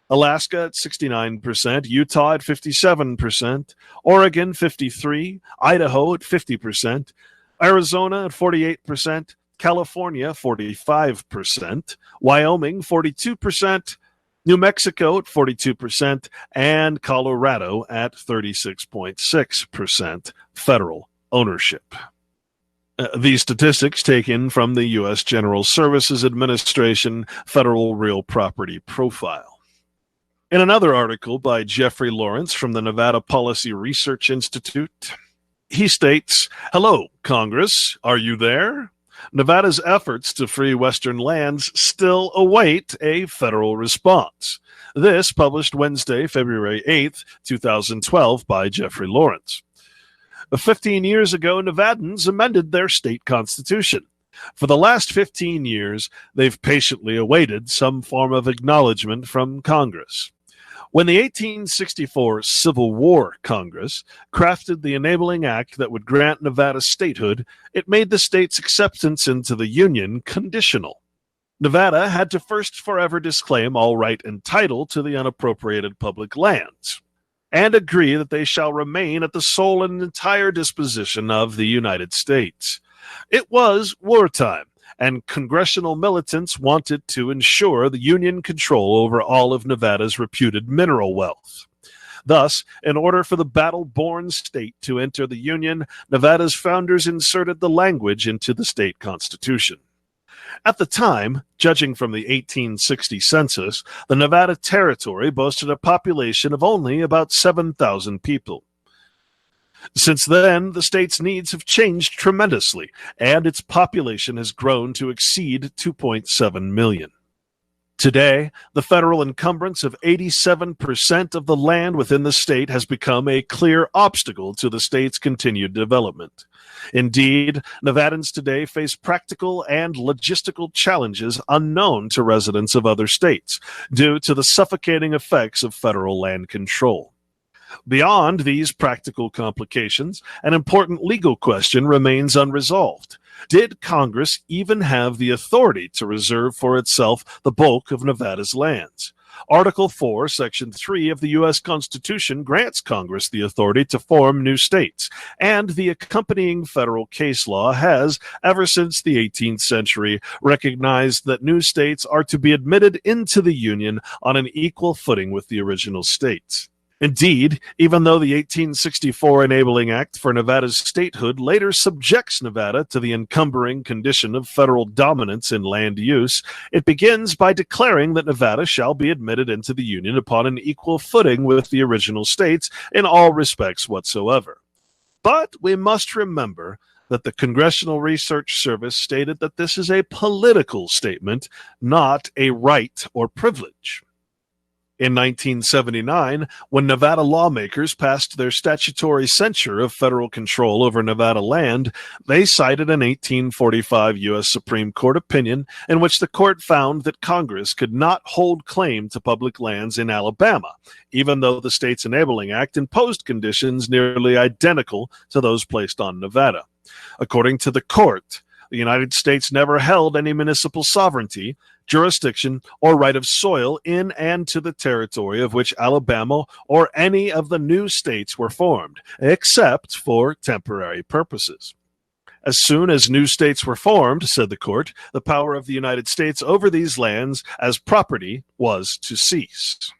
S2: Alaska at 69%, Utah at 57%, Oregon 53%, Idaho at 50%, Arizona at 48%, California 45%, Wyoming 42%, New Mexico at 42%, and Colorado at 36.6% federal ownership. These statistics taken from the U.S. General Services Administration Federal Real Property Profile. In another article by Jeffrey Lawrence from the Nevada Policy Research Institute, he states, "Hello, Congress, are you there? Nevada's efforts to free Western lands still await a federal response." This published Wednesday, February 8th, 2012 by Jeffrey Lawrence. 15 years ago, Nevadans amended their state constitution. For the last 15 years, they've patiently awaited some form of acknowledgement from Congress. When the 1864 Civil War Congress crafted the Enabling Act that would grant Nevada statehood, it made the state's acceptance into the Union conditional. Nevada had to first forever disclaim all right and title to the unappropriated public lands, and agree that they shall remain at the sole and entire disposition of the United States. It was wartime, and congressional militants wanted to ensure the Union control over all of Nevada's reputed mineral wealth. Thus, in order for the battle-born state to enter the Union, Nevada's founders inserted the language into the state constitution. At the time, judging from the 1860 census, the Nevada Territory boasted a population of only about 7,000 people. Since then, the state's needs have changed tremendously, and its population has grown to exceed 2.7 million. Today, the federal encumbrance of 87% of the land within the state has become a clear obstacle to the state's continued development. Indeed, Nevadans today face practical and logistical challenges unknown to residents of other states due to the suffocating effects of federal land control. Beyond these practical complications, an important legal question remains unresolved. Did Congress even have the authority to reserve for itself the bulk of Nevada's lands? Article 4, Section 3 of the U.S. Constitution grants Congress the authority to form new states, and the accompanying federal case law has, ever since the 18th century, recognized that new states are to be admitted into the Union on an equal footing with the original states. Indeed, even though the 1864 Enabling Act for Nevada's statehood later subjects Nevada to the encumbering condition of federal dominance in land use, it begins by declaring that Nevada shall be admitted into the Union upon an equal footing with the original states in all respects whatsoever. But we must remember that the Congressional Research Service stated that this is a political statement, not a right or privilege. In 1979, when Nevada lawmakers passed their statutory censure of federal control over Nevada land, they cited an 1845 U.S. Supreme Court opinion in which the court found that Congress could not hold claim to public lands in Alabama, even though the state's Enabling Act imposed conditions nearly identical to those placed on Nevada. According to the court, the United States never held any municipal sovereignty, jurisdiction, or right of soil in and to the territory of which Alabama or any of the new states were formed, except for temporary purposes. As soon as new states were formed, said the court, the power of the United States over these lands as property was to cease.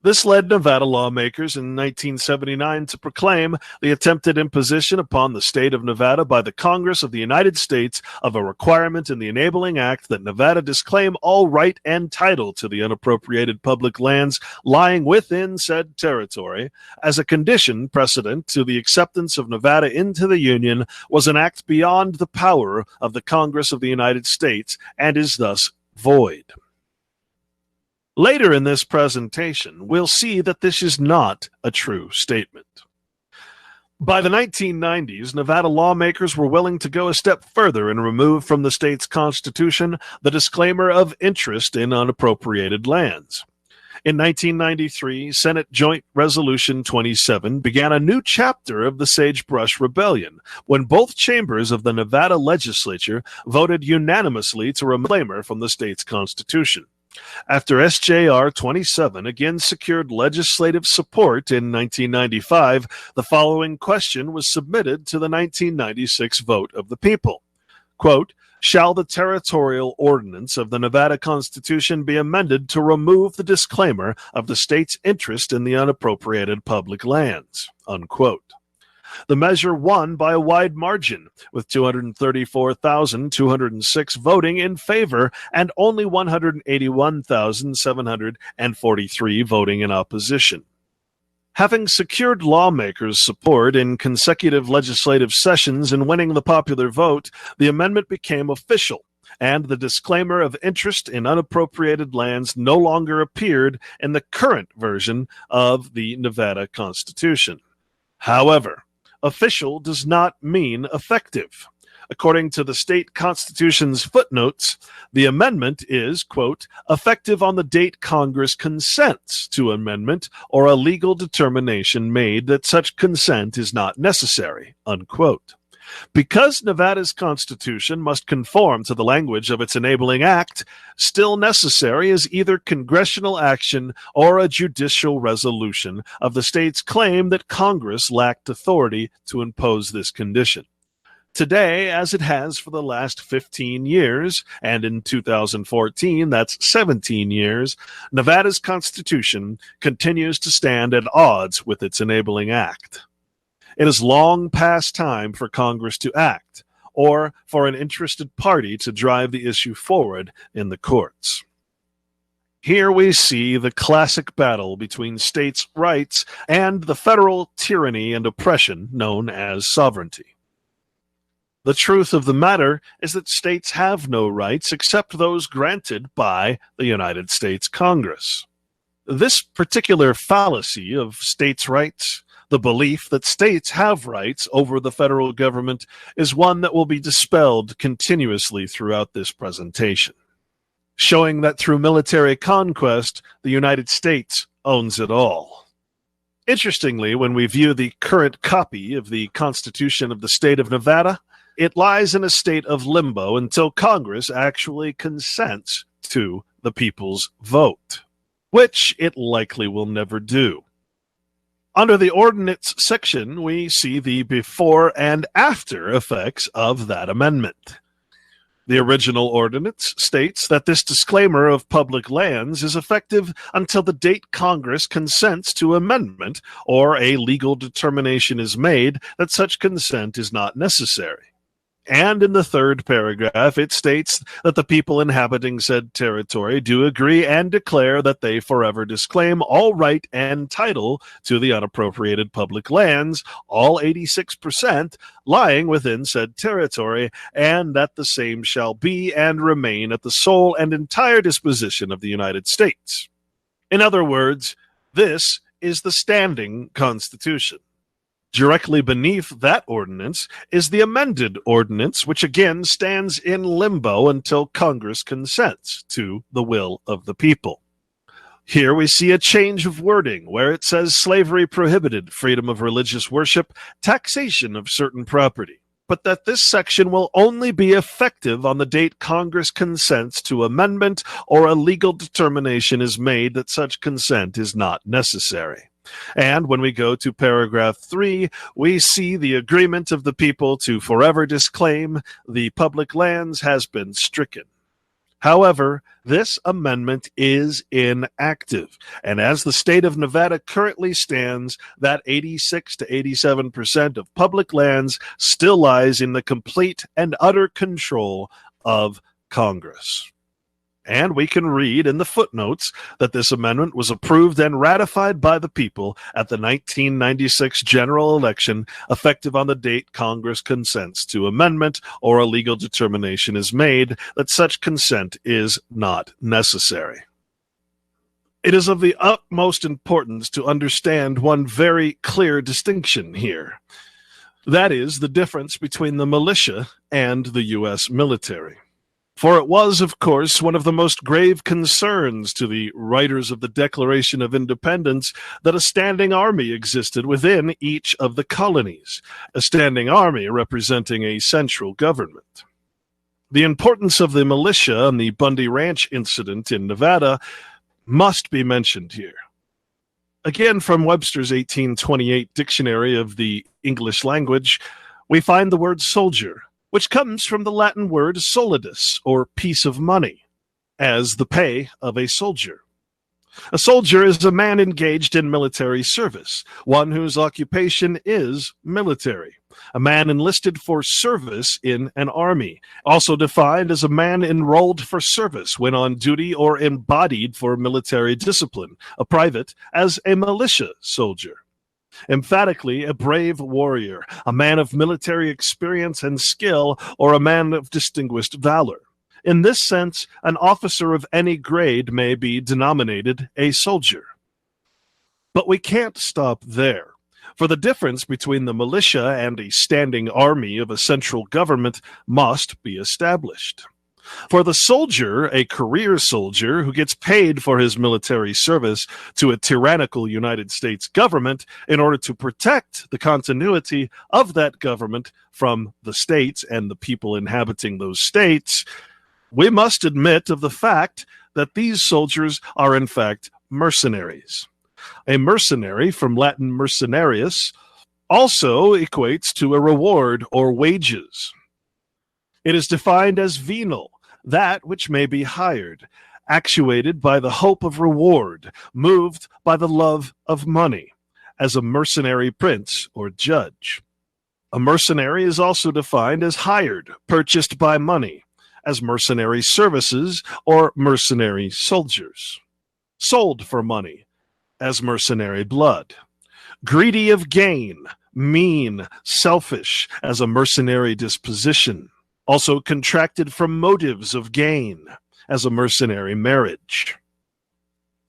S2: This led Nevada lawmakers in 1979 to proclaim the attempted imposition upon the state of Nevada by the Congress of the United States of a requirement in the Enabling Act that Nevada disclaim all right and title to the unappropriated public lands lying within said territory as a condition precedent to the acceptance of Nevada into the Union was an act beyond the power of the Congress of the United States and is thus void. Later in this presentation, we'll see that this is not a true statement. By the 1990s, Nevada lawmakers were willing to go a step further and remove from the state's constitution the disclaimer of interest in unappropriated lands. In 1993, Senate Joint Resolution 27 began a new chapter of the Sagebrush Rebellion when both chambers of the Nevada legislature voted unanimously to remove the disclaimer from the state's constitution. After SJR 27 again secured legislative support in 1995, the following question was submitted to the 1996 vote of the people. Quote, shall the territorial ordinance of the Nevada Constitution be amended to remove the disclaimer of the state's interest in the unappropriated public lands? Unquote. The measure won by a wide margin, with 234,206 voting in favor and only 181,743 voting in opposition. Having secured lawmakers' support in consecutive legislative sessions and winning the popular vote, the amendment became official, and the disclaimer of interest in unappropriated lands no longer appeared in the current version of the Nevada Constitution. However, official does not mean effective. According to the state constitution's footnotes, the amendment is, quote, effective on the date Congress consents to amendment or a legal determination made that such consent is not necessary, unquote. Because Nevada's constitution must conform to the language of its Enabling Act, still necessary is either congressional action or a judicial resolution of the state's claim that Congress lacked authority to impose this condition. Today, as it has for the last 15 years, and in 2014, that's 17 years, Nevada's constitution continues to stand at odds with its Enabling Act. It is long past time for Congress to act, or for an interested party to drive the issue forward in the courts. Here we see the classic battle between states' rights and the federal tyranny and oppression known as sovereignty. The truth of the matter is that states have no rights except those granted by the United States Congress. This particular fallacy of states' rights, the belief that states have rights over the federal government, is one that will be dispelled continuously throughout this presentation, showing that through military conquest, the United States owns it all. Interestingly, when we view the current copy of the Constitution of the state of Nevada, it lies in a state of limbo until Congress actually consents to the people's vote, which it likely will never do. Under the Ordinance section, we see the before and after effects of that amendment. The original ordinance states that this disclaimer of public lands is effective until the date Congress consents to amendment or a legal determination is made that such consent is not necessary. And in the third paragraph, it states that the people inhabiting said territory do agree and declare that they forever disclaim all right and title to the unappropriated public lands, all 86% lying within said territory, and that the same shall be and remain at the sole and entire disposition of the United States. In other words, this is the standing Constitution. Directly beneath that ordinance is the amended ordinance, which again stands in limbo until Congress consents to the will of the people. Here we see a change of wording where it says slavery prohibited, freedom of religious worship, taxation of certain property, but that this section will only be effective on the date Congress consents to amendment or a legal determination is made that such consent is not necessary. And when we go to paragraph 3, we see the agreement of the people to forever disclaim the public lands has been stricken. However, this amendment is inactive, and as the state of Nevada currently stands, that 86 to 87% of public lands still lies in the complete and utter control of Congress. And we can read in the footnotes that this amendment was approved and ratified by the people at the 1996 general election, effective on the date Congress consents to amendment or a legal determination is made that such consent is not necessary. It is of the utmost importance to understand one very clear distinction here. That is the difference between the militia and the U.S. military. For it was, of course, one of the most grave concerns to the writers of the Declaration of Independence that a standing army existed within each of the colonies, a standing army representing a central government. The importance of the militia and the Bundy Ranch incident in Nevada must be mentioned here. Again, from Webster's 1828 Dictionary of the English Language, we find the word soldier, which comes from the Latin word solidus, or piece of money, as the pay of a soldier. A soldier is a man engaged in military service, one whose occupation is military, a man enlisted for service in an army, also defined as a man enrolled for service when on duty or embodied for military discipline, a private as a militia soldier. Emphatically, a brave warrior, a man of military experience and skill, or a man of distinguished valor. In this sense, an officer of any grade may be denominated a soldier. But we can't stop there, for the difference between the militia and a standing army of a central government must be established. For the soldier, a career soldier who gets paid for his military service to a tyrannical United States government in order to protect the continuity of that government from the states and the people inhabiting those states, we must admit of the fact that these soldiers are in fact mercenaries. A mercenary, from Latin mercenarius, also equates to a reward or wages. It is defined as venal, that which may be hired, actuated by the hope of reward, moved by the love of money, as a mercenary prince or judge. A mercenary is also defined as hired, purchased by money, as mercenary services or mercenary soldiers. Sold for money, as mercenary blood. Greedy of gain, mean, selfish, as a mercenary disposition. Also contracted from motives of gain, as a mercenary marriage.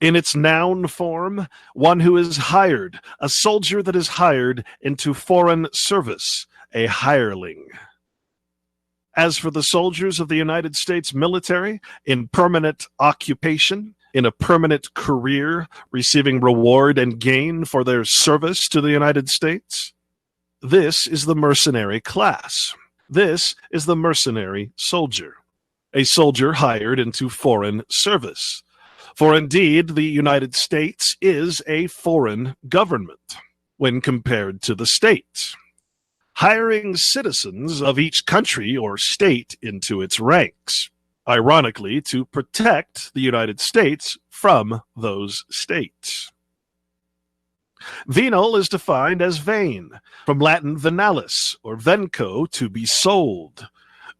S2: In its noun form, one who is hired, a soldier that is hired into foreign service, a hireling. As for the soldiers of the United States military in permanent occupation, in a permanent career, receiving reward and gain for their service to the United States. This is the mercenary class. This is the mercenary soldier, a soldier hired into foreign service. For indeed, the United States is a foreign government when compared to the state, hiring citizens of each country or state into its ranks, ironically, to protect the United States from those states. Venal is defined as vain, from Latin venalis, or venco, to be sold.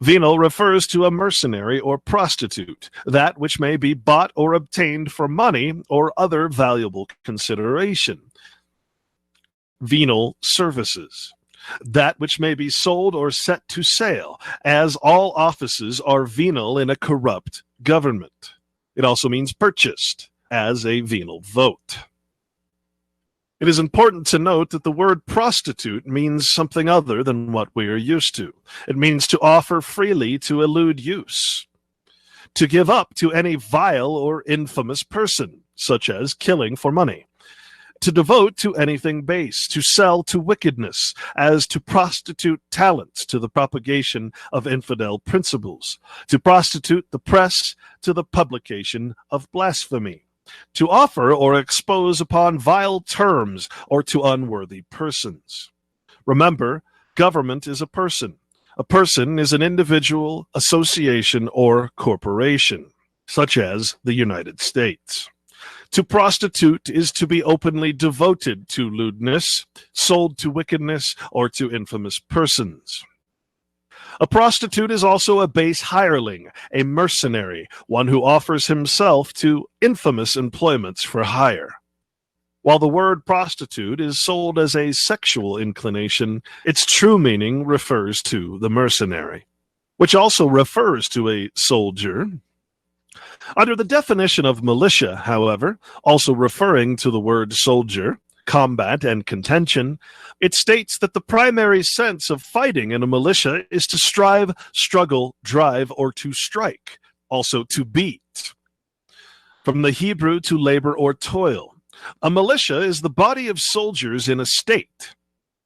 S2: Venal refers to a mercenary or prostitute, that which may be bought or obtained for money or other valuable consideration. Venal services, that which may be sold or set to sale, as all offices are venal in a corrupt government. It also means purchased, as a venal vote. It is important to note that the word prostitute means something other than what we are used to. It means to offer freely to elude use, to give up to any vile or infamous person, such as killing for money, to devote to anything base, to sell to wickedness, as to prostitute talents to the propagation of infidel principles, to prostitute the press to the publication of blasphemy, to offer or expose upon vile terms or to unworthy persons. Remember, government is a person. A person is an individual, association, or corporation, such as the United States. To prostitute is to be openly devoted to lewdness, sold to wickedness, or to infamous persons. A prostitute is also a base hireling, a mercenary, one who offers himself to infamous employments for hire. While the word prostitute is sold as a sexual inclination, its true meaning refers to the mercenary, which also refers to a soldier. Under the definition of militia, however, also referring to the word soldier, combat, and contention, it states that the primary sense of fighting in a militia is to strive, struggle, drive, or to strike, also to beat. From the Hebrew, to labor or toil. A militia is the body of soldiers in a state,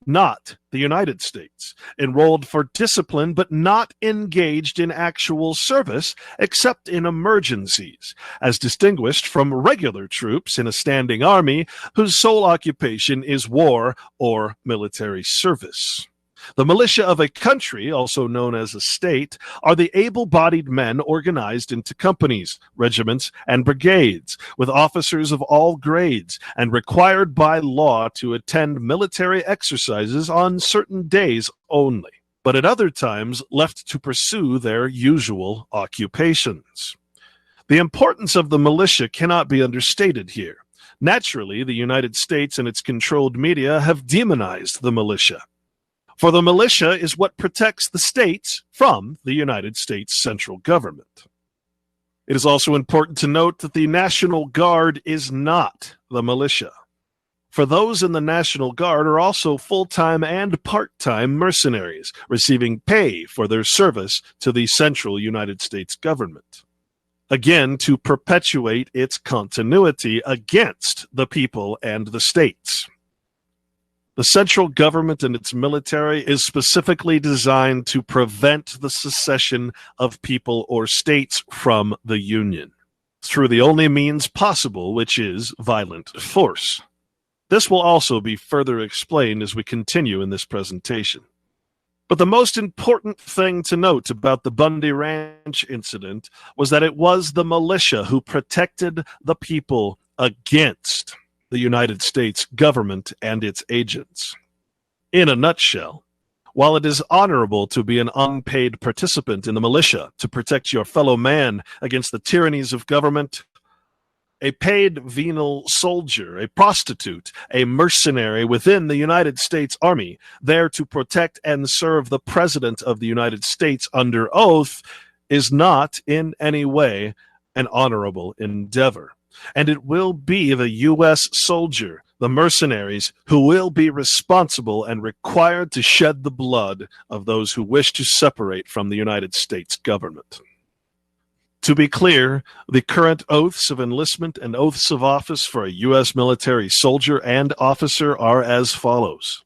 S2: not the United States, enrolled for discipline but not engaged in actual service except in emergencies, as distinguished from regular troops in a standing army whose sole occupation is war or military service. The militia of a country, also known as a state, are the able-bodied men organized into companies, regiments, and brigades, with officers of all grades, and required by law to attend military exercises on certain days only, but at other times left to pursue their usual occupations. The importance of the militia cannot be understated here. Naturally, the United States and its controlled media have demonized the militia. For the militia is what protects the states from the United States central government. It is also important to note that the National Guard is not the militia. For those in the National Guard are also full-time and part-time mercenaries, receiving pay for their service to the central United States government. Again, to perpetuate its continuity against the people and the states. The central government and its military is specifically designed to prevent the secession of people or states from the Union through the only means possible, which is violent force. This will also be further explained as we continue in this presentation. But the most important thing to note about the Bundy Ranch incident was that it was the militia who protected the people against the United States government and its agents. In a nutshell, while it is honorable to be an unpaid participant in the militia to protect your fellow man against the tyrannies of government, a paid venal soldier, a prostitute, a mercenary within the United States Army, there to protect and serve the President of the United States under oath, is not in any way an honorable endeavor. And it will be the U.S. soldier, the mercenaries, who will be responsible and required to shed the blood of those who wish to separate from the United States government. To be clear, the current oaths of enlistment and oaths of office for a U.S. military soldier and officer are as follows.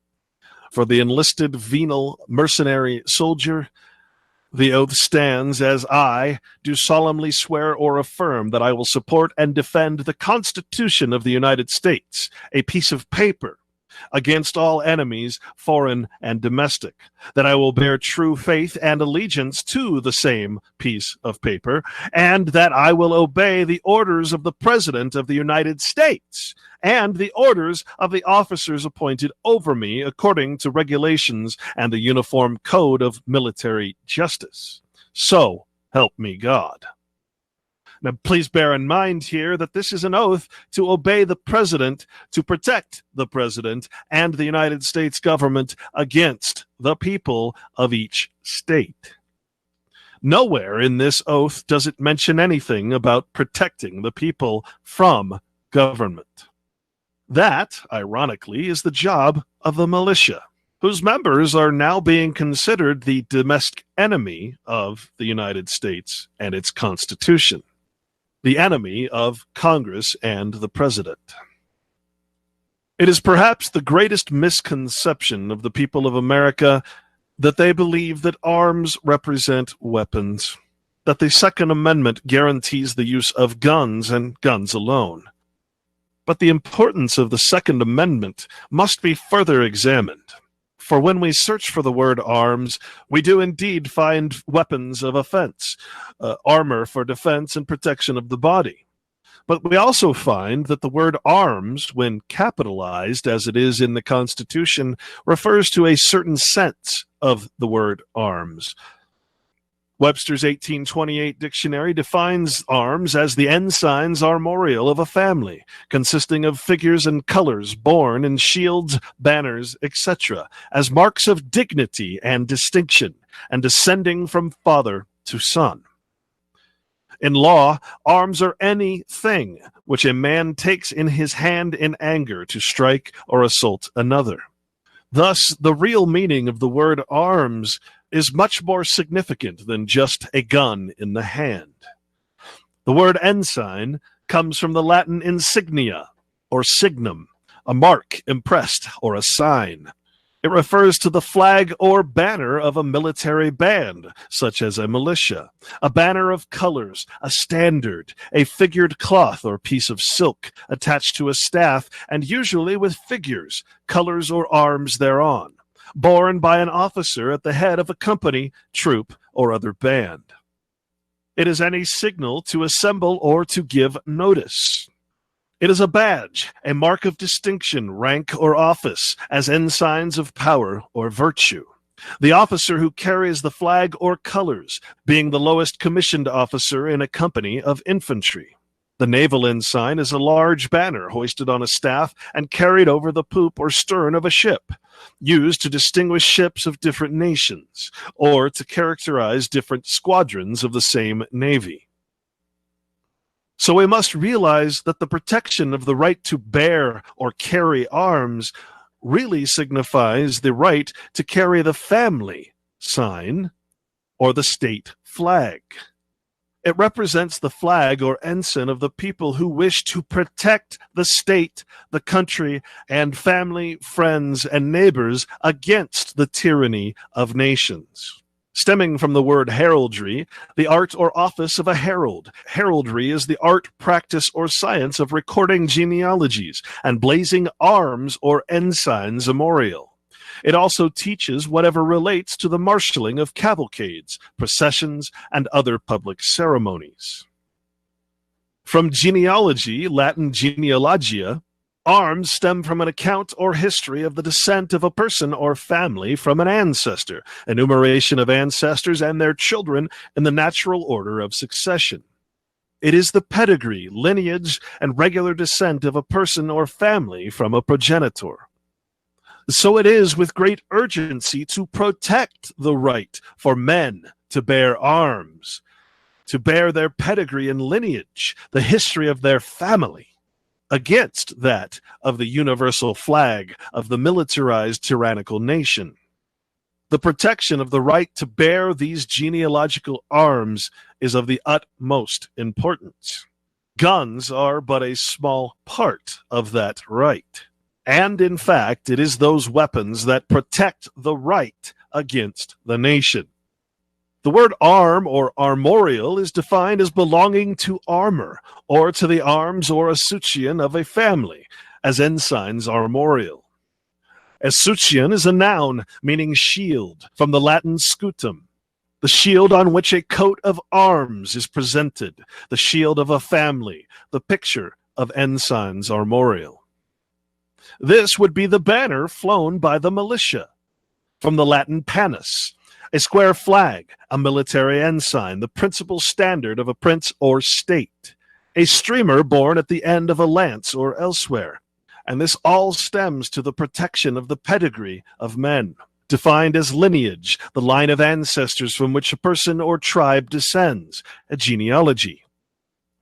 S2: For the enlisted venal mercenary soldier, the oath stands as I do solemnly swear or affirm that I will support and defend the Constitution of the United States, a piece of paper, against all enemies, foreign and domestic, that I will bear true faith and allegiance to the same piece of paper, and that I will obey the orders of the President of the United States and the orders of the officers appointed over me according to regulations and the Uniform Code of Military Justice. So help me God. Now, please bear in mind here that this is an oath to obey the president, to protect the president and the United States government against the people of each state. Nowhere in this oath does it mention anything about protecting the people from government. That, ironically, is the job of the militia, whose members are now being considered the domestic enemy of the United States and its Constitution, the enemy of Congress and the President. It is perhaps the greatest misconception of the people of America that they believe that arms represent weapons, that the Second Amendment guarantees the use of guns and guns alone. But the importance of the Second Amendment must be further examined. For when we search for the word arms, we do indeed find weapons of offense, armor for defense and protection of the body. But we also find that the word arms, when capitalized as it is in the Constitution, refers to a certain sense of the word arms. Webster's 1828 dictionary defines arms as the ensign's armorial of a family, consisting of figures and colors borne in shields, banners, etc., as marks of dignity and distinction, and descending from father to son. In law, arms are any thing which a man takes in his hand in anger to strike or assault another. Thus, the real meaning of the word arms is much more significant than just a gun in the hand. The word ensign comes from the Latin insignia, or signum, a mark impressed or a sign. It refers to the flag or banner of a military band, such as a militia, a banner of colors, a standard, a figured cloth or piece of silk attached to a staff, and usually with figures, colors, or arms thereon, borne by an officer at the head of a company, troop, or other band. It is any signal to assemble or to give notice. It is a badge, a mark of distinction, rank, or office, as ensigns of power or virtue. The officer who carries the flag or colors, being the lowest commissioned officer in a company of infantry. The naval ensign is a large banner hoisted on a staff and carried over the poop or stern of a ship, used to distinguish ships of different nations, or to characterize different squadrons of the same navy. So we must realize that the protection of the right to bear or carry arms really signifies the right to carry the family sign or the state flag. It represents the flag or ensign of the people who wish to protect the state, the country, and family, friends, and neighbors against the tyranny of nations. Stemming from the word heraldry, the art or office of a herald. Heraldry is the art, practice, or science of recording genealogies and blazing arms or ensigns armorial. It also teaches whatever relates to the marshalling of cavalcades, processions, and other public ceremonies. From genealogy, Latin genealogia, arms stem from an account or history of the descent of a person or family from an ancestor, enumeration of ancestors and their children in the natural order of succession. It is the pedigree, lineage, and regular descent of a person or family from a progenitor. So it is with great urgency to protect the right for men to bear arms, to bear their pedigree and lineage, the history of their family, against that of the universal flag of the militarized tyrannical nation. The protection of the right to bear these genealogical arms is of the utmost importance. Guns are but a small part of that right. And in fact, it is those weapons that protect the right against the nation. The word arm or armorial is defined as belonging to armor or to the arms or escutcheon of a family, as ensign's armorial. Escutcheon is a noun meaning shield, from the Latin scutum, the shield on which a coat of arms is presented, the shield of a family, the picture of ensign's armorial. This would be the banner flown by the militia, from the Latin pannus, a square flag, a military ensign, the principal standard of a prince or state, a streamer borne at the end of a lance or elsewhere. And this all stems to the protection of the pedigree of men, defined as lineage, the line of ancestors from which a person or tribe descends, a genealogy.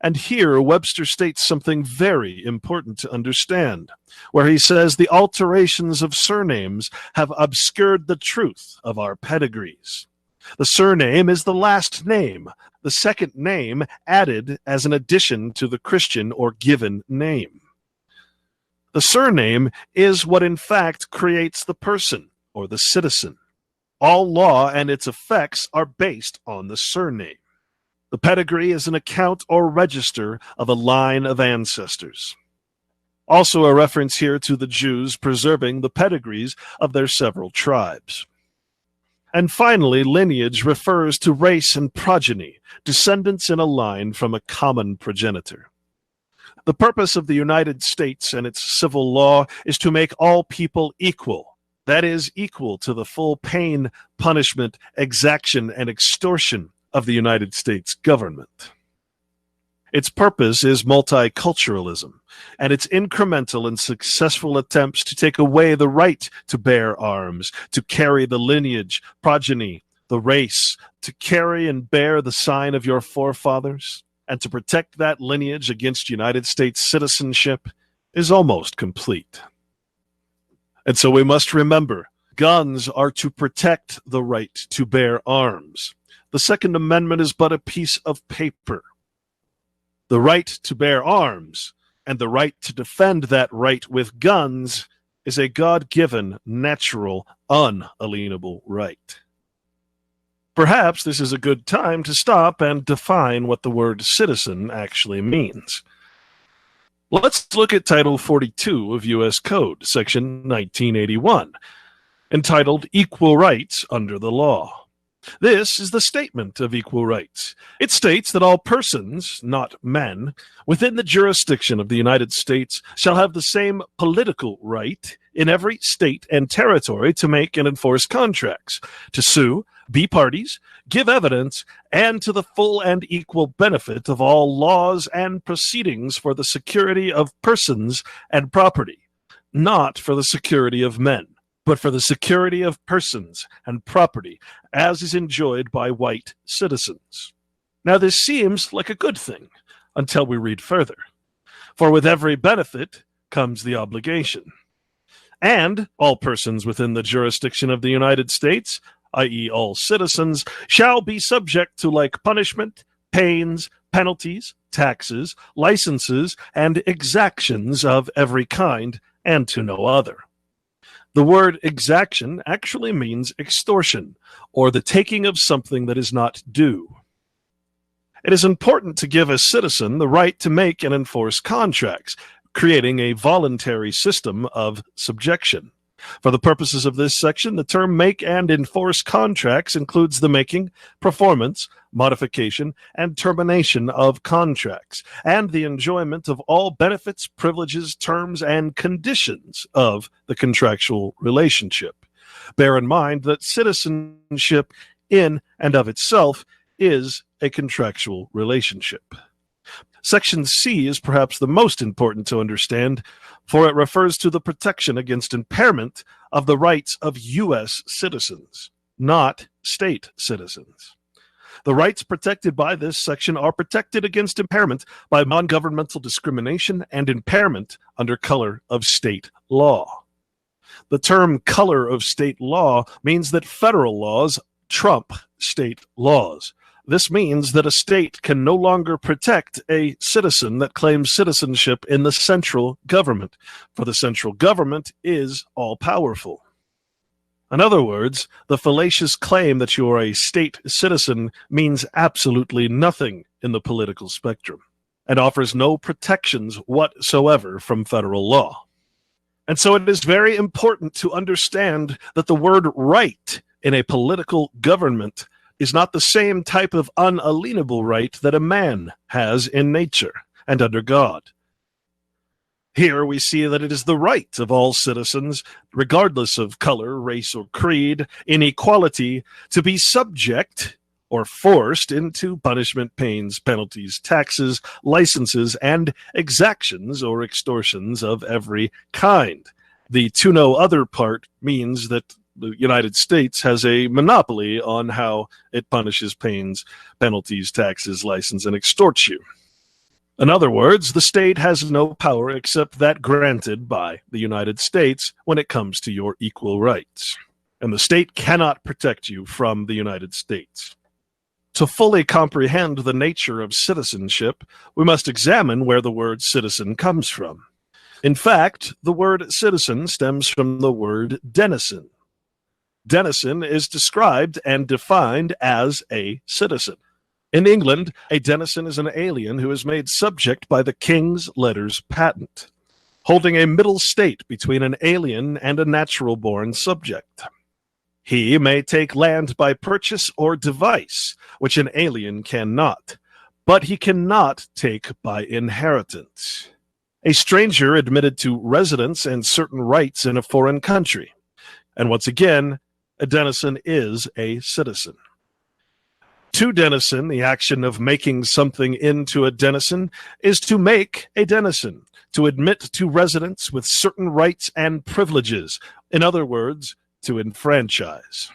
S2: And here Webster states something very important to understand, where he says the alterations of surnames have obscured the truth of our pedigrees. The surname is the last name, the second name added as an addition to the Christian or given name. The surname is what in fact creates the person or the citizen. All law and its effects are based on the surname. The pedigree is an account or register of a line of ancestors. Also a reference here to the Jews preserving the pedigrees of their several tribes. And finally, lineage refers to race and progeny, descendants in a line from a common progenitor. The purpose of the United States and its civil law is to make all people equal, that is, equal to the full pain, punishment, exaction, and extortion of the United States government. Its purpose is multiculturalism, and its incremental and successful attempts to take away the right to bear arms, to carry the lineage, progeny, the race, to carry and bear the sign of your forefathers, and to protect that lineage against United States citizenship is almost complete. And so we must remember, guns are to protect the right to bear arms. The Second Amendment is but a piece of paper. The right to bear arms and the right to defend that right with guns is a God-given, natural, unalienable right. Perhaps this is a good time to stop and define what the word citizen actually means. Let's look at Title 42 of U.S. Code, Section 1981, entitled Equal Rights Under the Law. This is the statement of equal rights. It states that all persons, not men, within the jurisdiction of the United States shall have the same political right in every state and territory to make and enforce contracts, to sue, be parties, give evidence, and to the full and equal benefit of all laws and proceedings for the security of persons and property, not for the security of men, but for the security of persons and property, as is enjoyed by white citizens. Now, this seems like a good thing until we read further. For with every benefit comes the obligation. And all persons within the jurisdiction of the United States, i.e. all citizens, shall be subject to like punishment, pains, penalties, taxes, licenses, and exactions of every kind, and to no other. The word exaction actually means extortion, or the taking of something that is not due. It is important to give a citizen the right to make and enforce contracts, creating a voluntary system of subjection. For the purposes of this section, the term make and enforce contracts includes the making, performance, modification, and termination of contracts, and the enjoyment of all benefits, privileges, terms, and conditions of the contractual relationship. Bear in mind that citizenship in and of itself is a contractual relationship. Section C is perhaps the most important to understand, for it refers to the protection against impairment of the rights of U.S. citizens, not state citizens. The rights protected by this section are protected against impairment by non-governmental discrimination and impairment under color of state law. The term color of state law means that federal laws trump state laws. This means that a state can no longer protect a citizen that claims citizenship in the central government, for the central government is all-powerful. In other words, the fallacious claim that you are a state citizen means absolutely nothing in the political spectrum and offers no protections whatsoever from federal law. And so it is very important to understand that the word right in a political government is not the same type of unalienable right that a man has in nature and under God. Here we see that it is the right of all citizens, regardless of color, race, or creed, in equality, to be subject or forced into punishment, pains, penalties, taxes, licenses, and exactions or extortions of every kind. The to no other part means that the United States has a monopoly on how it punishes, pains, penalties, taxes, license, and extorts you. In other words, the state has no power except that granted by the United States when it comes to your equal rights. And the state cannot protect you from the United States. To fully comprehend the nature of citizenship, we must examine where the word citizen comes from. In fact, the word citizen stems from the word denizen. Denizen is described and defined as a citizen. In England, a denizen is an alien who is made subject by the king's letters patent, holding a middle state between an alien and a natural-born subject. He may take land by purchase or device, which an alien cannot, but he cannot take by inheritance. A stranger admitted to residence and certain rights in a foreign country. And once again, a denizen is a citizen. To denizen, the action of making something into a denizen, is to make a denizen, to admit to residence with certain rights and privileges. In other words, to enfranchise.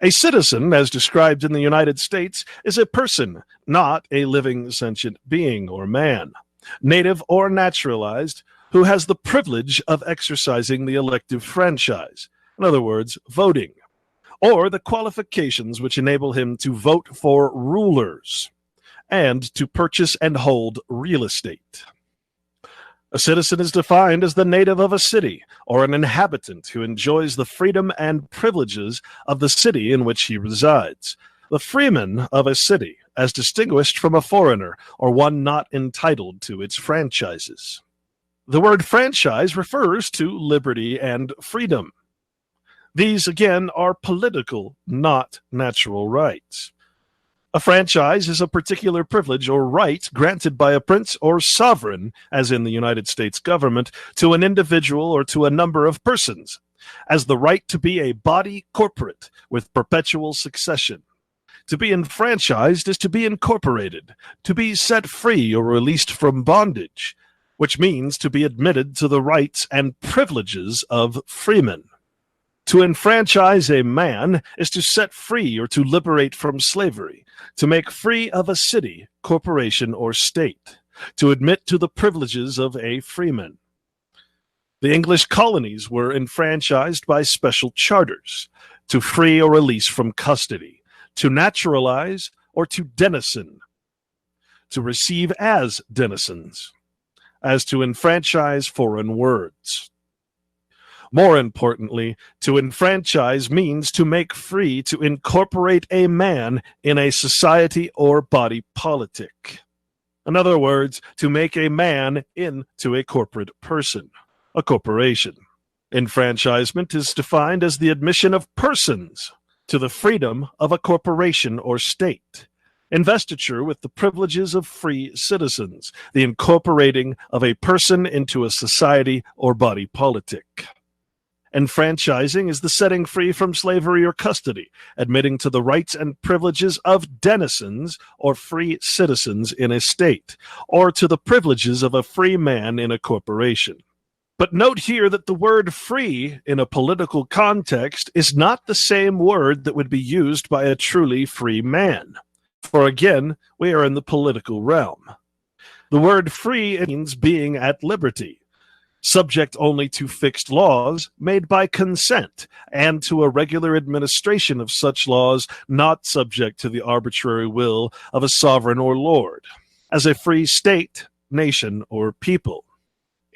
S2: A citizen, as described in the United States, is a person, not a living sentient being or man, native or naturalized, who has the privilege of exercising the elective franchise. In other words, voting, or the qualifications which enable him to vote for rulers and to purchase and hold real estate. A citizen is defined as the native of a city or an inhabitant who enjoys the freedom and privileges of the city in which he resides. The freeman of a city, as distinguished from a foreigner or one not entitled to its franchises. The word franchise refers to liberty and freedom. These, again, are political, not natural rights. A franchise is a particular privilege or right granted by a prince or sovereign, as in the United States government, to an individual or to a number of persons, as the right to be a body corporate with perpetual succession. To be enfranchised is to be incorporated, to be set free or released from bondage, which means to be admitted to the rights and privileges of freemen. To enfranchise a man is to set free or to liberate from slavery, to make free of a city, corporation, or state, to admit to the privileges of a freeman. The English colonies were enfranchised by special charters, to free or release from custody, to naturalize or to denizen, to receive as denizens, as to enfranchise foreign words. More importantly, to enfranchise means to make free, to incorporate a man in a society or body politic. In other words, to make a man into a corporate person, a corporation. Enfranchisement is defined as the admission of persons to the freedom of a corporation or state. Investiture with the privileges of free citizens, the incorporating of a person into a society or body politic. Enfranchising is the setting free from slavery or custody, admitting to the rights and privileges of denizens or free citizens in a state, or to the privileges of a free man in a corporation. But note here that the word free in a political context is not the same word that would be used by a truly free man. For again, we are in the political realm. The word free means being at liberty. subject only to fixed laws made by consent, and to a regular administration of such laws, not subject to the arbitrary will of a sovereign or lord, as a free state, nation, or people,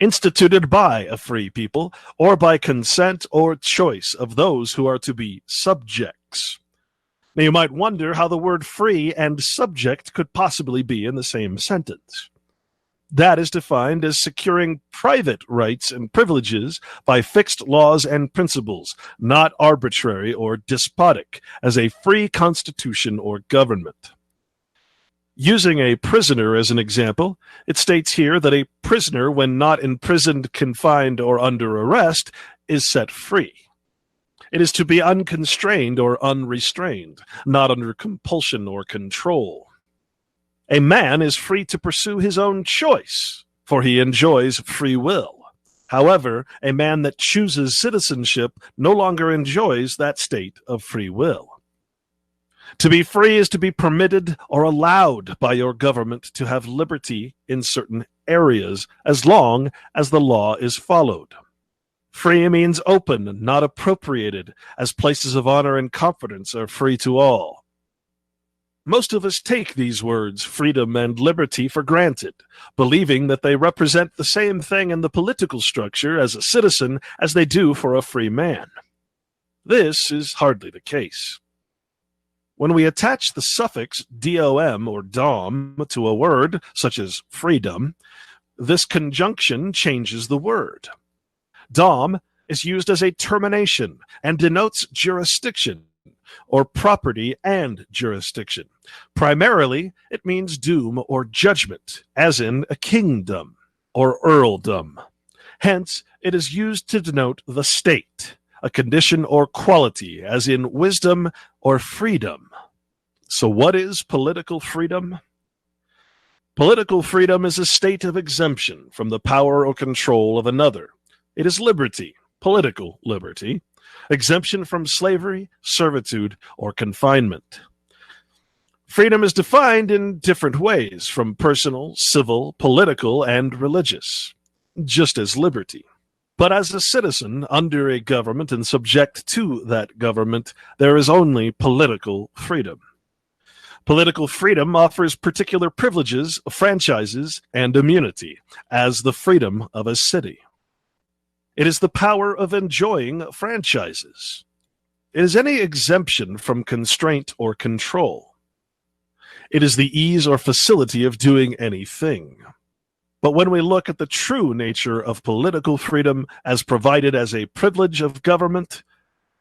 S2: instituted by a free people, or by consent or choice of those who are to be subjects. Now, you might wonder how the word free and subject could possibly be in the same sentence. That is defined as securing private rights and privileges by fixed laws and principles, not arbitrary or despotic, as a free constitution or government. Using a prisoner as an example, it states here that a prisoner, when not imprisoned, confined, or under arrest, is set free. It is to be unconstrained or unrestrained, not under compulsion or control. A man is free to pursue his own choice, for he enjoys free will. However, a man that chooses citizenship no longer enjoys that state of free will. To be free is to be permitted or allowed by your government to have liberty in certain areas, as long as the law is followed. Free means open, not appropriated, as places of honor and confidence are free to all. Most of us take these words, freedom and liberty, for granted, believing that they represent the same thing in the political structure as a citizen as they do for a free man. This is hardly the case. When we attach the suffix dom or dom to a word, such as freedom, this conjunction changes the word. Dom is used as a termination and denotes jurisdiction, or property and jurisdiction. Primarily, it means doom or judgment, as in a kingdom or earldom. Hence, it is used to denote the state, a condition or quality, as in wisdom or freedom. So what is political freedom? Political freedom is a state of exemption from the power or control of another. It is liberty, political liberty, exemption from slavery, servitude, or confinement. Freedom is defined in different ways, from personal, civil, political, and religious, just as liberty. But as a citizen under a government and subject to that government, there is only political freedom. Political freedom offers particular privileges, franchises, and immunity, as the freedom of a city. It is the power of enjoying franchises. It is any exemption from constraint or control. It is the ease or facility of doing anything. But when we look at the true nature of political freedom as provided as a privilege of government,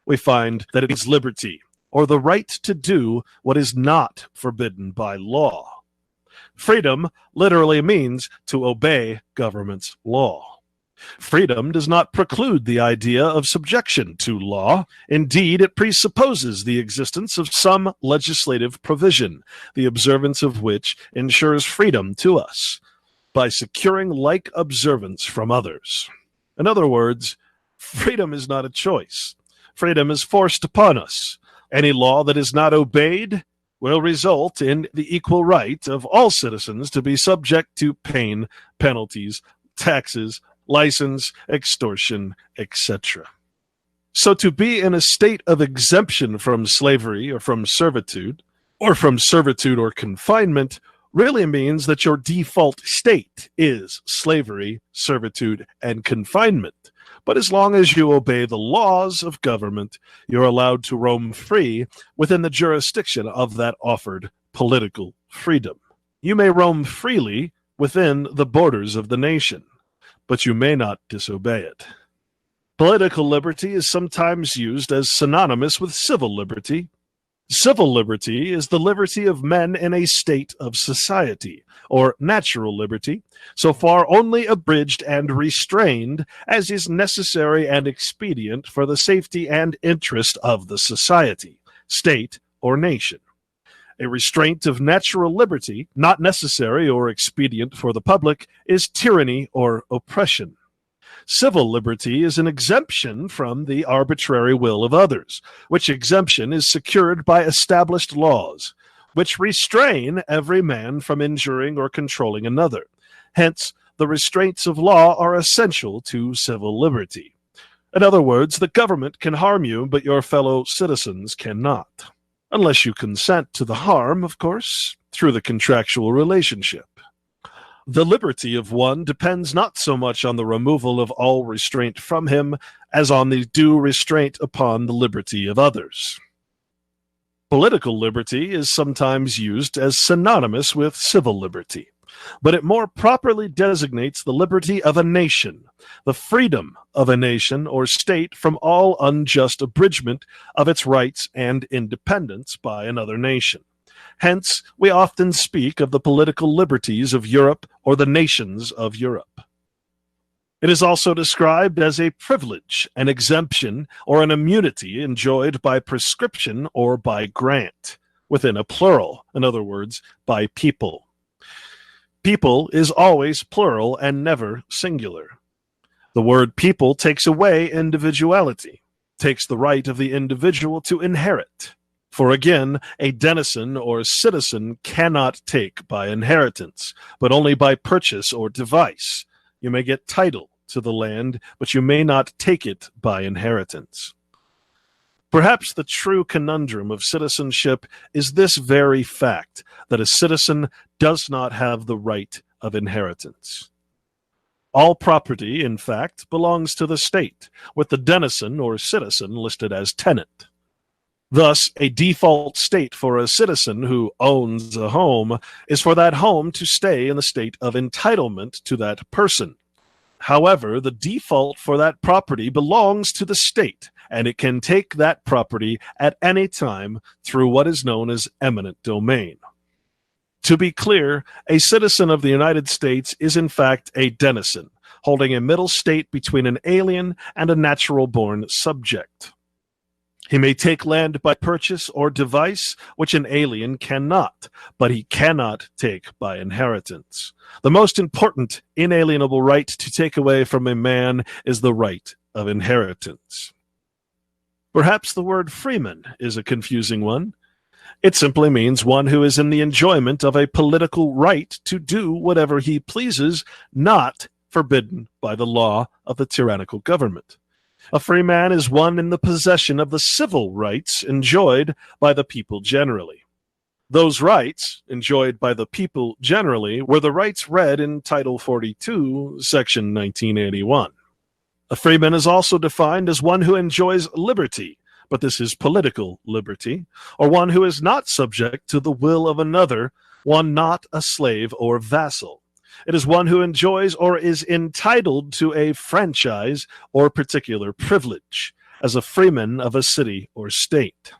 S2: we find that it is liberty, or the right to do what is not forbidden by law. Freedom literally means to obey government's law. Freedom does not preclude the idea of subjection to law. Indeed, it presupposes the existence of some legislative provision, the observance of which ensures freedom to us, by securing like observance from others. In other words, freedom is not a choice. Freedom is forced upon us. Any law that is not obeyed will result in the equal right of all citizens to be subject to pain, penalties, taxes, license, extortion, etc. So to be in a state of exemption from slavery or from servitude or confinement really means that your default state is slavery, servitude, and confinement. But as long as you obey the laws of government, you're allowed to roam free within the jurisdiction of that offered political freedom. You may roam freely within the borders of the nation, but you may not disobey it. Political liberty is sometimes used as synonymous with civil liberty. Civil liberty is the liberty of men in a state of society, or natural liberty, so far only abridged and restrained as is necessary and expedient for the safety and interest of the society, state, or nation. A restraint of natural liberty, not necessary or expedient for the public, is tyranny or oppression. Civil liberty is an exemption from the arbitrary will of others, which exemption is secured by established laws, which restrain every man from injuring or controlling another. Hence, the restraints of law are essential to civil liberty. In other words, the government can harm you, but your fellow citizens cannot. Unless you consent to the harm, of course, through the contractual relationship. The liberty of one depends not so much on the removal of all restraint from him as on the due restraint upon the liberty of others. Political liberty is sometimes used as synonymous with civil liberty, but it more properly designates the liberty of a nation, the freedom of a nation or state from all unjust abridgment of its rights and independence by another nation. Hence, we often speak of the political liberties of Europe or the nations of Europe. It is also described as a privilege, an exemption, or an immunity enjoyed by prescription or by grant, within a plural, in other words, by people. People is always plural and never singular. The word people takes away individuality, takes the right of the individual to inherit. For again, a denizen or citizen cannot take by inheritance, but only by purchase or device. You may get title to the land, but you may not take it by inheritance. Perhaps the true conundrum of citizenship is this very fact, that a citizen does not have the right of inheritance. All property, in fact, belongs to the state, with the denizen or citizen listed as tenant. Thus, a default state for a citizen who owns a home is for that home to stay in the state of entitlement to that person. However, the default for that property belongs to the state, and it can take that property at any time through what is known as eminent domain. To be clear, a citizen of the United States is in fact a denizen, holding a middle state between an alien and a natural-born subject. He may take land by purchase or device, which an alien cannot, but he cannot take by inheritance. The most important inalienable right to take away from a man is the right of inheritance. Perhaps the word freeman is a confusing one. It simply means one who is in the enjoyment of a political right to do whatever he pleases, not forbidden by the law of the tyrannical government. A free man is one in the possession of the civil rights enjoyed by the people generally. Those rights, enjoyed by the people generally, were the rights read in Title 42, Section 1981. A freeman is also defined as one who enjoys liberty, but this is political liberty, or one who is not subject to the will of another, one not a slave or vassal. It is one who enjoys or is entitled to a franchise or particular privilege, as a freeman of a city or state.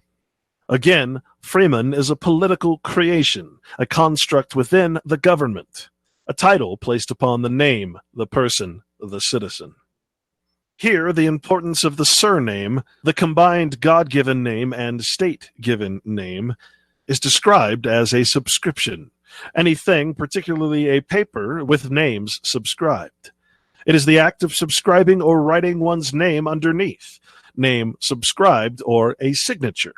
S2: Again, freeman is a political creation, a construct within the government, a title placed upon the name, the person, the citizen. Here, the importance of the surname, the combined God-given name and state-given name, is described as a subscription. Anything, particularly a paper, with names subscribed. It is the act of subscribing or writing one's name underneath, name subscribed, or a signature.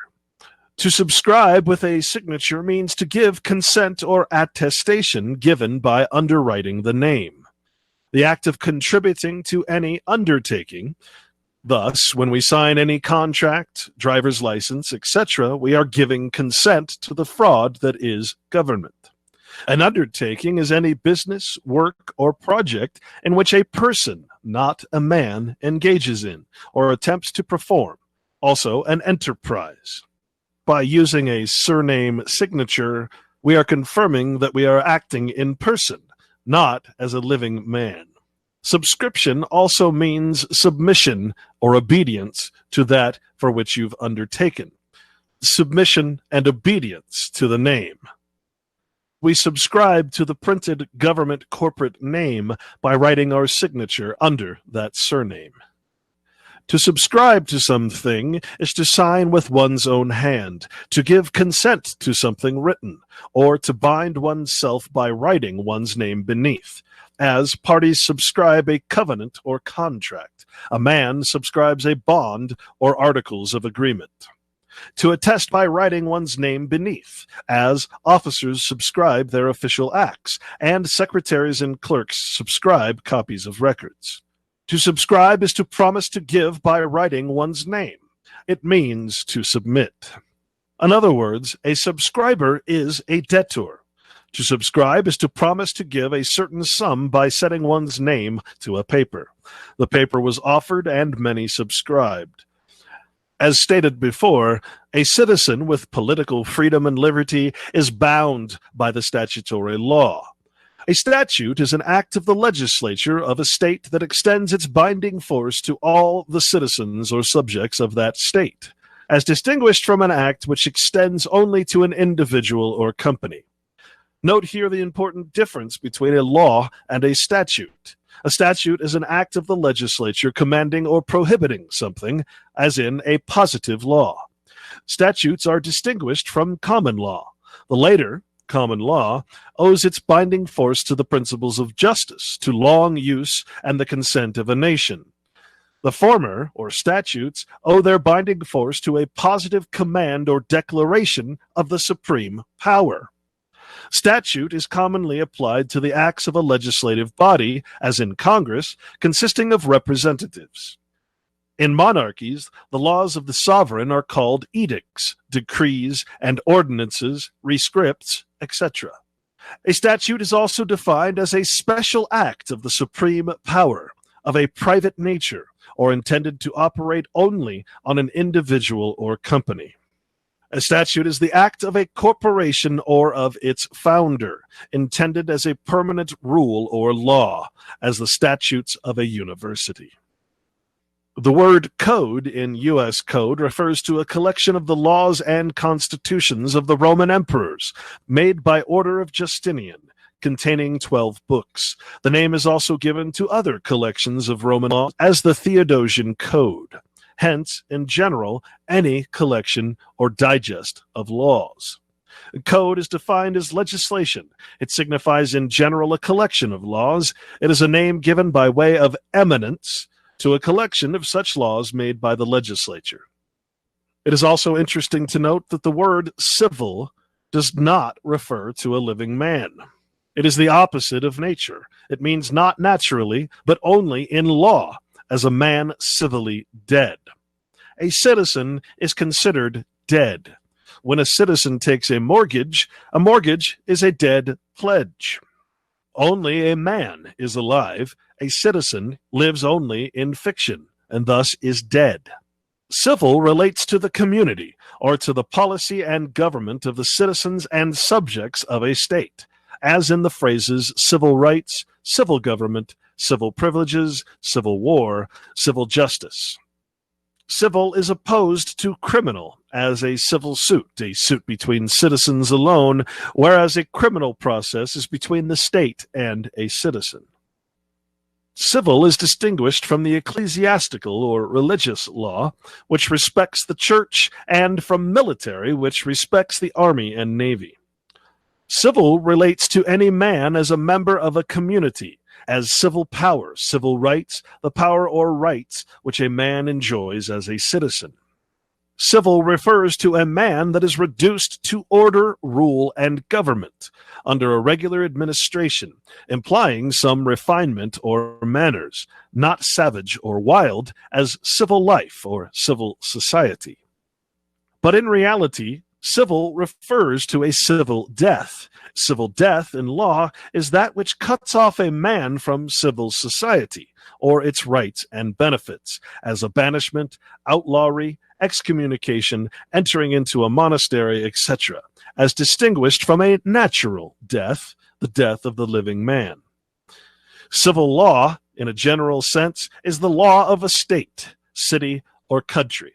S2: To subscribe with a signature means to give consent or attestation given by underwriting the name. The act of contributing to any undertaking. Thus, when we sign any contract, driver's license, etc., we are giving consent to the fraud that is government. An undertaking is any business, work, or project in which a person, not a man, engages in or attempts to perform. Also, an enterprise. By using a surname signature, we are confirming that we are acting in person, not as a living man. Subscription also means submission or obedience to that for which you've undertaken. Submission and obedience to the name. We subscribe to the printed government corporate name by writing our signature under that surname. To subscribe to something is to sign with one's own hand, to give consent to something written, or to bind oneself by writing one's name beneath. As parties subscribe a covenant or contract, a man subscribes a bond or articles of agreement. to attest by writing one's name beneath, as officers subscribe their official acts, and secretaries and clerks subscribe copies of records. To subscribe is to promise to give by writing one's name. It means to submit. In other words, a subscriber is a debtor. To subscribe is to promise to give a certain sum by setting one's name to a paper. The paper was offered and many subscribed. As stated before, a citizen with political freedom and liberty is bound by the statutory law. A statute is an act of the legislature of a state that extends its binding force to all the citizens or subjects of that state, as distinguished from an act which extends only to an individual or company. Note here the important difference between a law and a statute. A statute is an act of the legislature commanding or prohibiting something, as in a positive law. Statutes are distinguished from common law. The later, common law, owes its binding force to the principles of justice, to long use, and the consent of a nation. The former, or statutes, owe their binding force to a positive command or declaration of the supreme power. Statute is commonly applied to the acts of a legislative body, as in Congress, consisting of representatives. In monarchies, the laws of the sovereign are called edicts, decrees, and ordinances, rescripts, etc. A statute is also defined as a special act of the supreme power, of a private nature, or intended to operate only on an individual or company. A statute is the act of a corporation or of its founder, intended as a permanent rule or law, as the statutes of a university. The word code in U.S. Code refers to a collection of the laws and constitutions of the Roman emperors, made by order of Justinian, containing 12 books. The name is also given to other collections of Roman law as the Theodosian Code. Hence, in general, any collection or digest of laws. A code is defined as legislation. It signifies in general a collection of laws. It is a name given by way of eminence to a collection of such laws made by the legislature. It is also interesting to note that the word civil does not refer to a living man. It is the opposite of nature. It means not naturally, but only in law, as a man civilly dead. A citizen is considered dead. When a citizen takes a mortgage is a dead pledge. Only a man is alive. A citizen lives only in fiction, and thus is dead. Civil relates to the community, or to the policy and government of the citizens and subjects of a state, as in the phrases civil rights, civil government, civil privileges, civil war, civil justice. Civil is opposed to criminal, as a civil suit between citizens alone, whereas a criminal process is between the state and a citizen. Civil is distinguished from the ecclesiastical or religious law, which respects the church, and from military, which respects the army and navy. Civil relates to any man as a member of a community, as civil power, civil rights, the power or rights which a man enjoys as a citizen. Civil refers to a man that is reduced to order, rule, and government under a regular administration, implying some refinement or manners, not savage or wild, as civil life or civil society. But in reality, civil refers to a civil death. Civil death in law is that which cuts off a man from civil society, or its rights and benefits, as a banishment, outlawry, excommunication, entering into a monastery, etc., as distinguished from a natural death, the death of the living man. Civil law, in a general sense, is the law of a state, city, or country.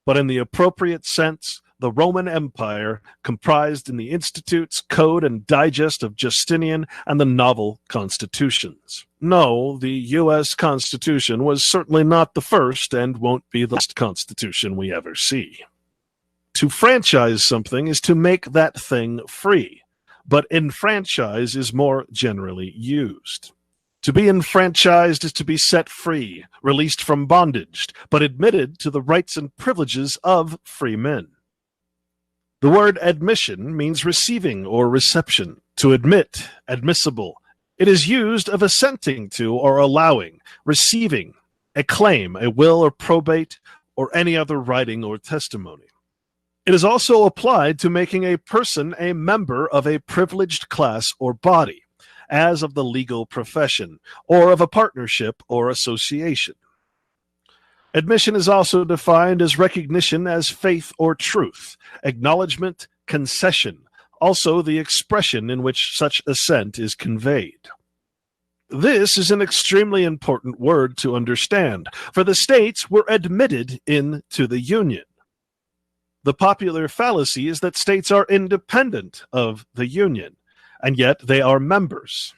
S2: But in the appropriate sense, the Roman Empire, comprised in the Institutes, Code, and Digest of Justinian and the novel constitutions. No, the U.S. Constitution was certainly not the first and won't be the last Constitution we ever see. To franchise something is to make that thing free, but enfranchise is more generally used. To be enfranchised is to be set free, released from bondage, but admitted to the rights and privileges of free men. The word admission means receiving or reception, to admit, admissible. It is used of assenting to or allowing, receiving, a claim, a will or probate, or any other writing or testimony. It is also applied to making a person a member of a privileged class or body, as of the legal profession, or of a partnership or association. Admission is also defined as recognition as faith or truth, acknowledgement, concession, also the expression in which such assent is conveyed. This is an extremely important word to understand, for the states were admitted into the Union. The popular fallacy is that states are independent of the Union, and yet they are members,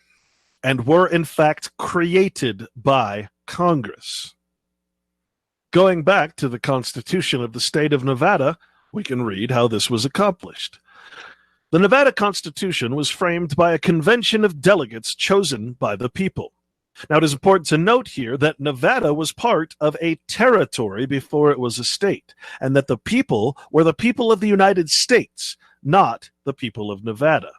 S2: and were in fact created by Congress. Going back to the Constitution of the state of Nevada, we can read how this was accomplished. The Nevada Constitution was framed by a convention of delegates chosen by the people. Now, it is important to note here that Nevada was part of a territory before it was a state, and that the people were the people of the United States, not the people of Nevada.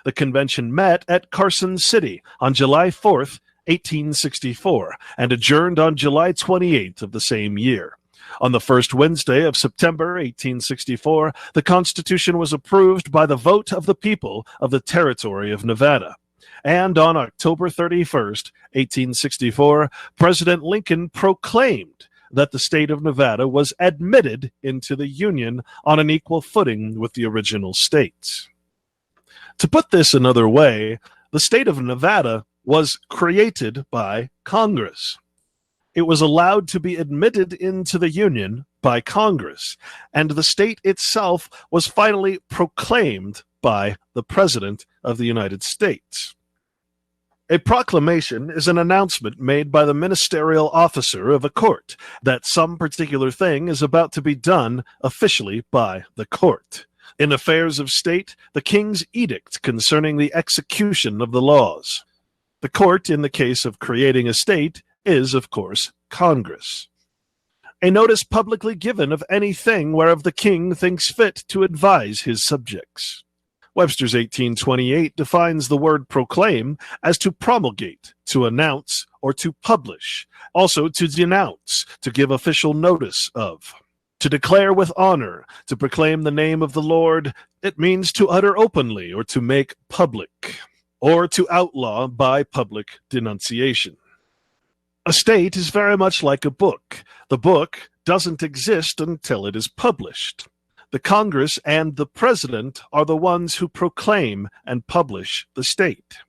S2: The convention met at Carson City on July 4th, 1864, and adjourned on July 28th of the same year. On the first Wednesday of September 1864, the Constitution was approved by the vote of the people of the territory of Nevada. And on October 31st, 1864, President Lincoln proclaimed that the state of Nevada was admitted into the Union on an equal footing with the original states. To put this another way, the state of Nevada was created by Congress. It was allowed to be admitted into the Union by Congress, and the state itself was finally proclaimed by the President of the United States. A proclamation is an announcement made by the ministerial officer of a court that some particular thing is about to be done officially by the court. In affairs of state, the king's edict concerning the execution of the laws. The court, in the case of creating a state, is, of course, Congress. A notice publicly given of anything whereof the king thinks fit to advise his subjects. Webster's 1828 defines the word proclaim as to promulgate, to announce, or to publish, also to denounce, to give official notice of. To declare with honor, to proclaim the name of the Lord, it means to utter openly or to make public, or to outlaw by public denunciation. A state is very much like a book. The book doesn't exist until it is published. The Congress and the President are the ones who proclaim and publish the state,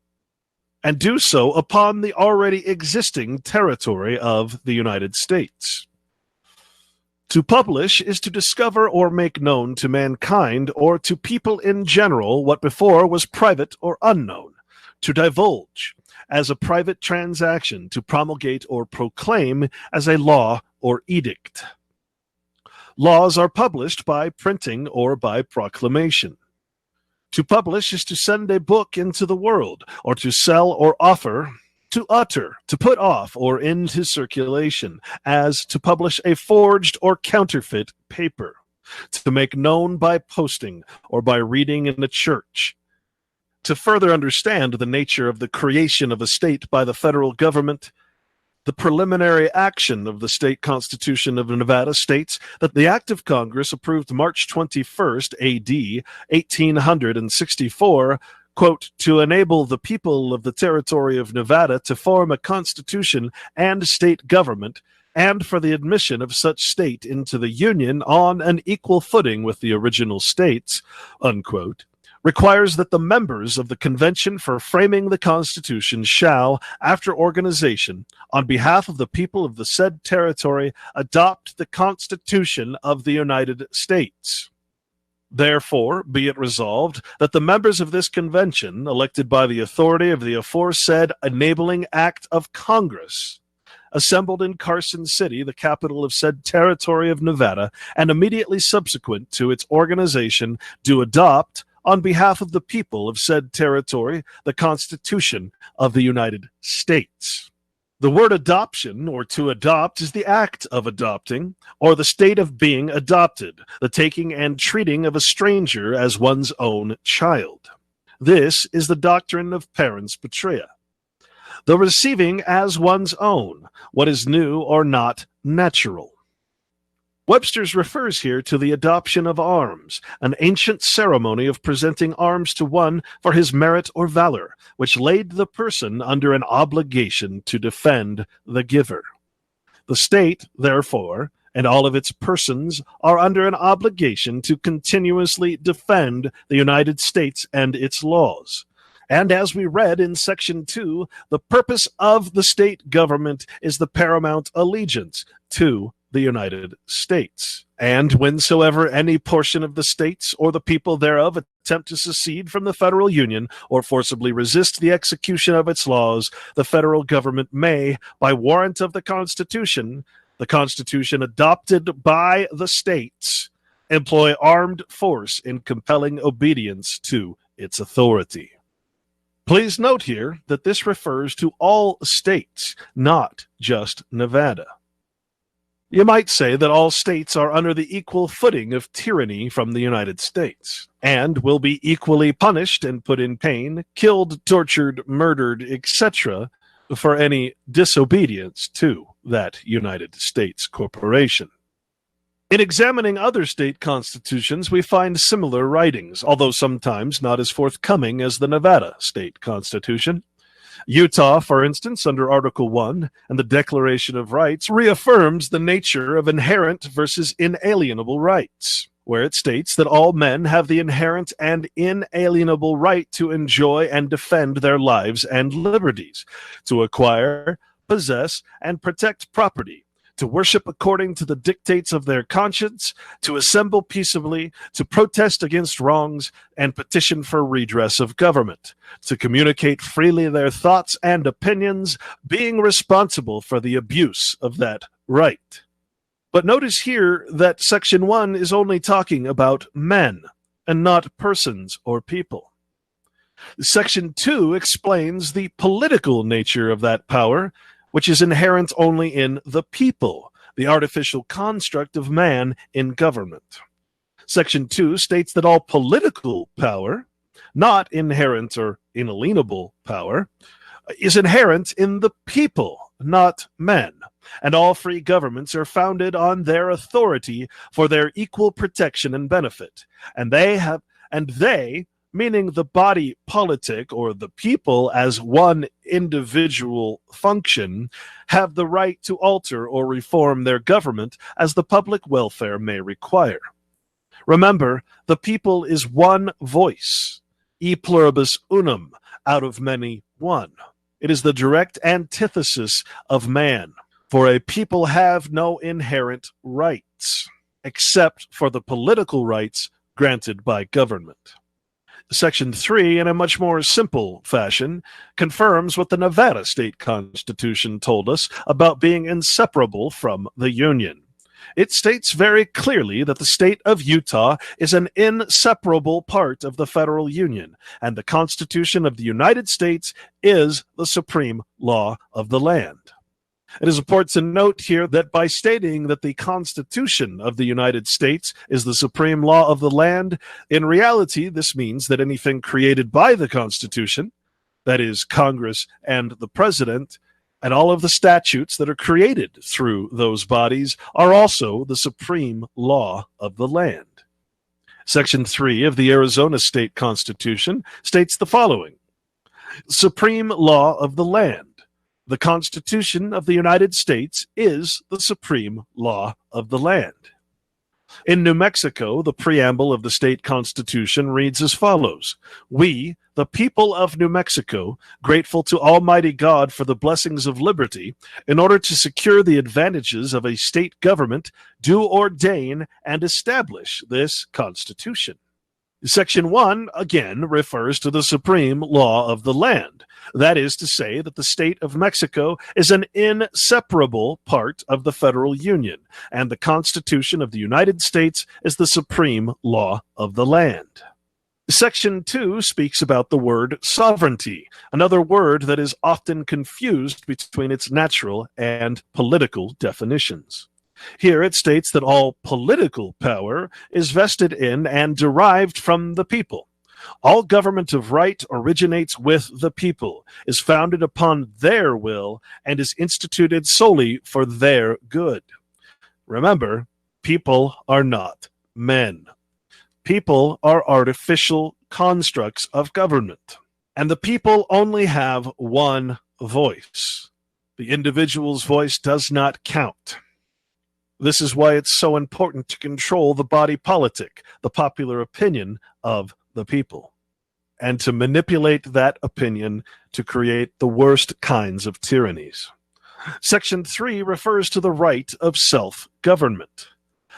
S2: and do so upon the already existing territory of the United States. To publish is to discover or make known to mankind or to people in general what before was private or unknown. To divulge as a private transaction, to promulgate or proclaim as a law or edict. Laws are published by printing or by proclamation. To publish is to send a book into the world, or to sell or offer, to utter, to put off or into circulation, as to publish a forged or counterfeit paper, to make known by posting or by reading in a church. To further understand the nature of the creation of a state by the federal government, the preliminary action of the state constitution of Nevada states that the act of Congress approved March 21st, A.D., 1864, quote, to enable the people of the territory of Nevada to form a constitution and state government, and for the admission of such state into the Union on an equal footing with the original states, unquote, requires that the members of the convention for framing the Constitution shall, after organization, on behalf of the people of the said territory, adopt the Constitution of the United States. Therefore, be it resolved that the members of this convention, elected by the authority of the aforesaid enabling act of Congress, assembled in Carson City, the capital of said territory of Nevada, and immediately subsequent to its organization, do adopt, on behalf of the people of said territory, the Constitution of the United States. The word adoption, or to adopt, is the act of adopting, or the state of being adopted, the taking and treating of a stranger as one's own child. This is the doctrine of parens patria. The receiving as one's own what is new or not natural. Webster's refers here to the adoption of arms, an ancient ceremony of presenting arms to one for his merit or valor, which laid the person under an obligation to defend the giver. The state, therefore, and all of its persons are under an obligation to continuously defend the United States and its laws. And as we read in Section 2, the purpose of the state government is the paramount allegiance to the United States. And whensoever any portion of the states or the people thereof attempt to secede from the federal union or forcibly resist the execution of its laws, the federal government may, by warrant of the Constitution adopted by the states, employ armed force in compelling obedience to its authority. Please note here that this refers to all states, not just Nevada. You might say that all states are under the equal footing of tyranny from the United States, and will be equally punished and put in pain, killed, tortured, murdered, etc., for any disobedience to that United States corporation. In examining other state constitutions, we find similar writings, although sometimes not as forthcoming as the Nevada state constitution. Utah, for instance, under Article 1 and the Declaration of Rights, reaffirms the nature of inherent versus inalienable rights, where it states that all men have the inherent and inalienable right to enjoy and defend their lives and liberties, to acquire, possess, and protect property, to worship according to the dictates of their conscience, to assemble peaceably, to protest against wrongs, and petition for redress of government, to communicate freely their thoughts and opinions, being responsible for the abuse of that right. But notice here that Section 1 is only talking about men, and not persons or people. Section 2 explains the political nature of that power, which is inherent only in the people, the artificial construct of man in government. Section 2 states that all political power, not inherent or inalienable power, is inherent in the people, not men, and all free governments are founded on their authority for their equal protection and benefit, and they, meaning the body politic or the people as one individual function, have the right to alter or reform their government as the public welfare may require. Remember, the people is one voice, e pluribus unum, out of many one. It is the direct antithesis of man, for a people have no inherent rights, except for the political rights granted by government. Section 3, in a much more simple fashion, confirms what the Nevada State Constitution told us about being inseparable from the Union. It states very clearly that the state of Utah is an inseparable part of the federal union, and the Constitution of the United States is the supreme law of the land. It is important to note here that by stating that the Constitution of the United States is the supreme law of the land, in reality, this means that anything created by the Constitution, that is, Congress and the President, and all of the statutes that are created through those bodies are also the supreme law of the land. Section 3 of the Arizona State Constitution states the following: Supreme law of the land. The Constitution of the United States is the supreme law of the land. In New Mexico, the preamble of the state constitution reads as follows: We, the people of New Mexico, grateful to Almighty God for the blessings of liberty, in order to secure the advantages of a state government, do ordain and establish this Constitution. Section 1, again, refers to the supreme law of the land. That is to say that the state of Mexico is an inseparable part of the federal union, and the Constitution of the United States is the supreme law of the land. Section 2 speaks about the word sovereignty, another word that is often confused between its natural and political definitions. Here it states that all political power is vested in and derived from the people. All government of right originates with the people, is founded upon their will, and is instituted solely for their good. Remember, people are not men. People are artificial constructs of government, and the people only have one voice. The individual's voice does not count. This is why it's so important to control the body politic, the popular opinion of the people, and to manipulate that opinion to create the worst kinds of tyrannies. Section 3 refers to the right of self-government.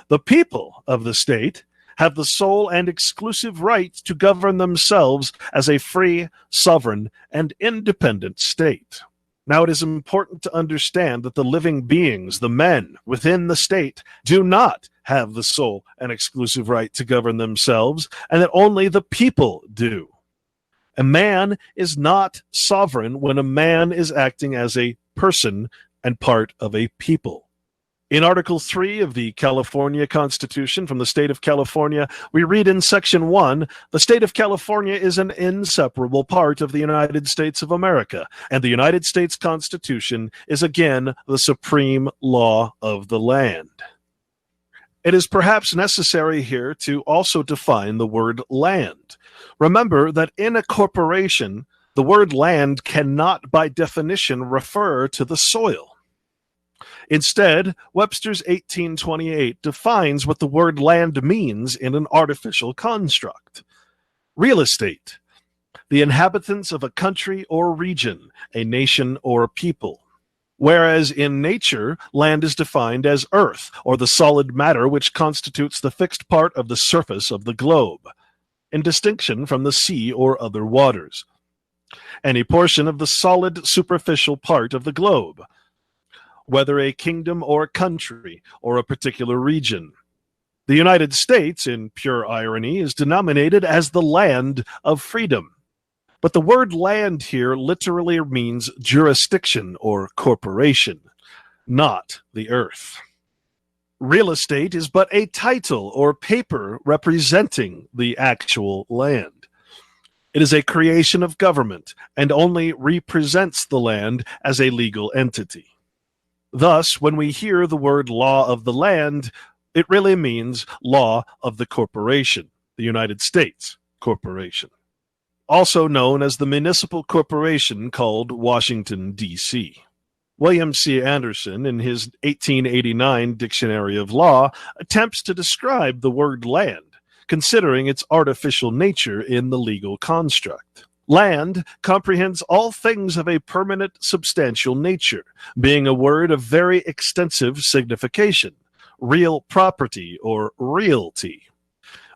S2: The people of the state have the sole and exclusive right to govern themselves as a free, sovereign, and independent state. Now, it is important to understand that the living beings, the men within the state, do not have the sole and exclusive right to govern themselves, and that only the people do. A man is not sovereign when a man is acting as a person and part of a people. In Article 3 of the California Constitution from the state of California, we read in Section 1, the state of California is an inseparable part of the United States of America, and the United States Constitution is again the supreme law of the land. It is perhaps necessary here to also define the word land. Remember that in a corporation, the word land cannot by definition refer to the soil. Instead, Webster's 1828 defines what the word land means in an artificial construct. Real estate, the inhabitants of a country or region, a nation or people. Whereas in nature, land is defined as earth, or the solid matter which constitutes the fixed part of the surface of the globe, in distinction from the sea or other waters. Any portion of the solid superficial part of the globe, whether a kingdom or country or a particular region. The United States, in pure irony, is denominated as the land of freedom. But the word land here literally means jurisdiction or corporation, not the earth. Real estate is but a title or paper representing the actual land. It is a creation of government and only represents the land as a legal entity. Thus, when we hear the word law of the land, it really means law of the corporation, the United States Corporation, also known as the municipal corporation called Washington, D.C. William C. Anderson, in his 1889 Dictionary of Law, attempts to describe the word land, considering its artificial nature in the legal construct. Land comprehends all things of a permanent, substantial nature, being a word of very extensive signification, real property or realty.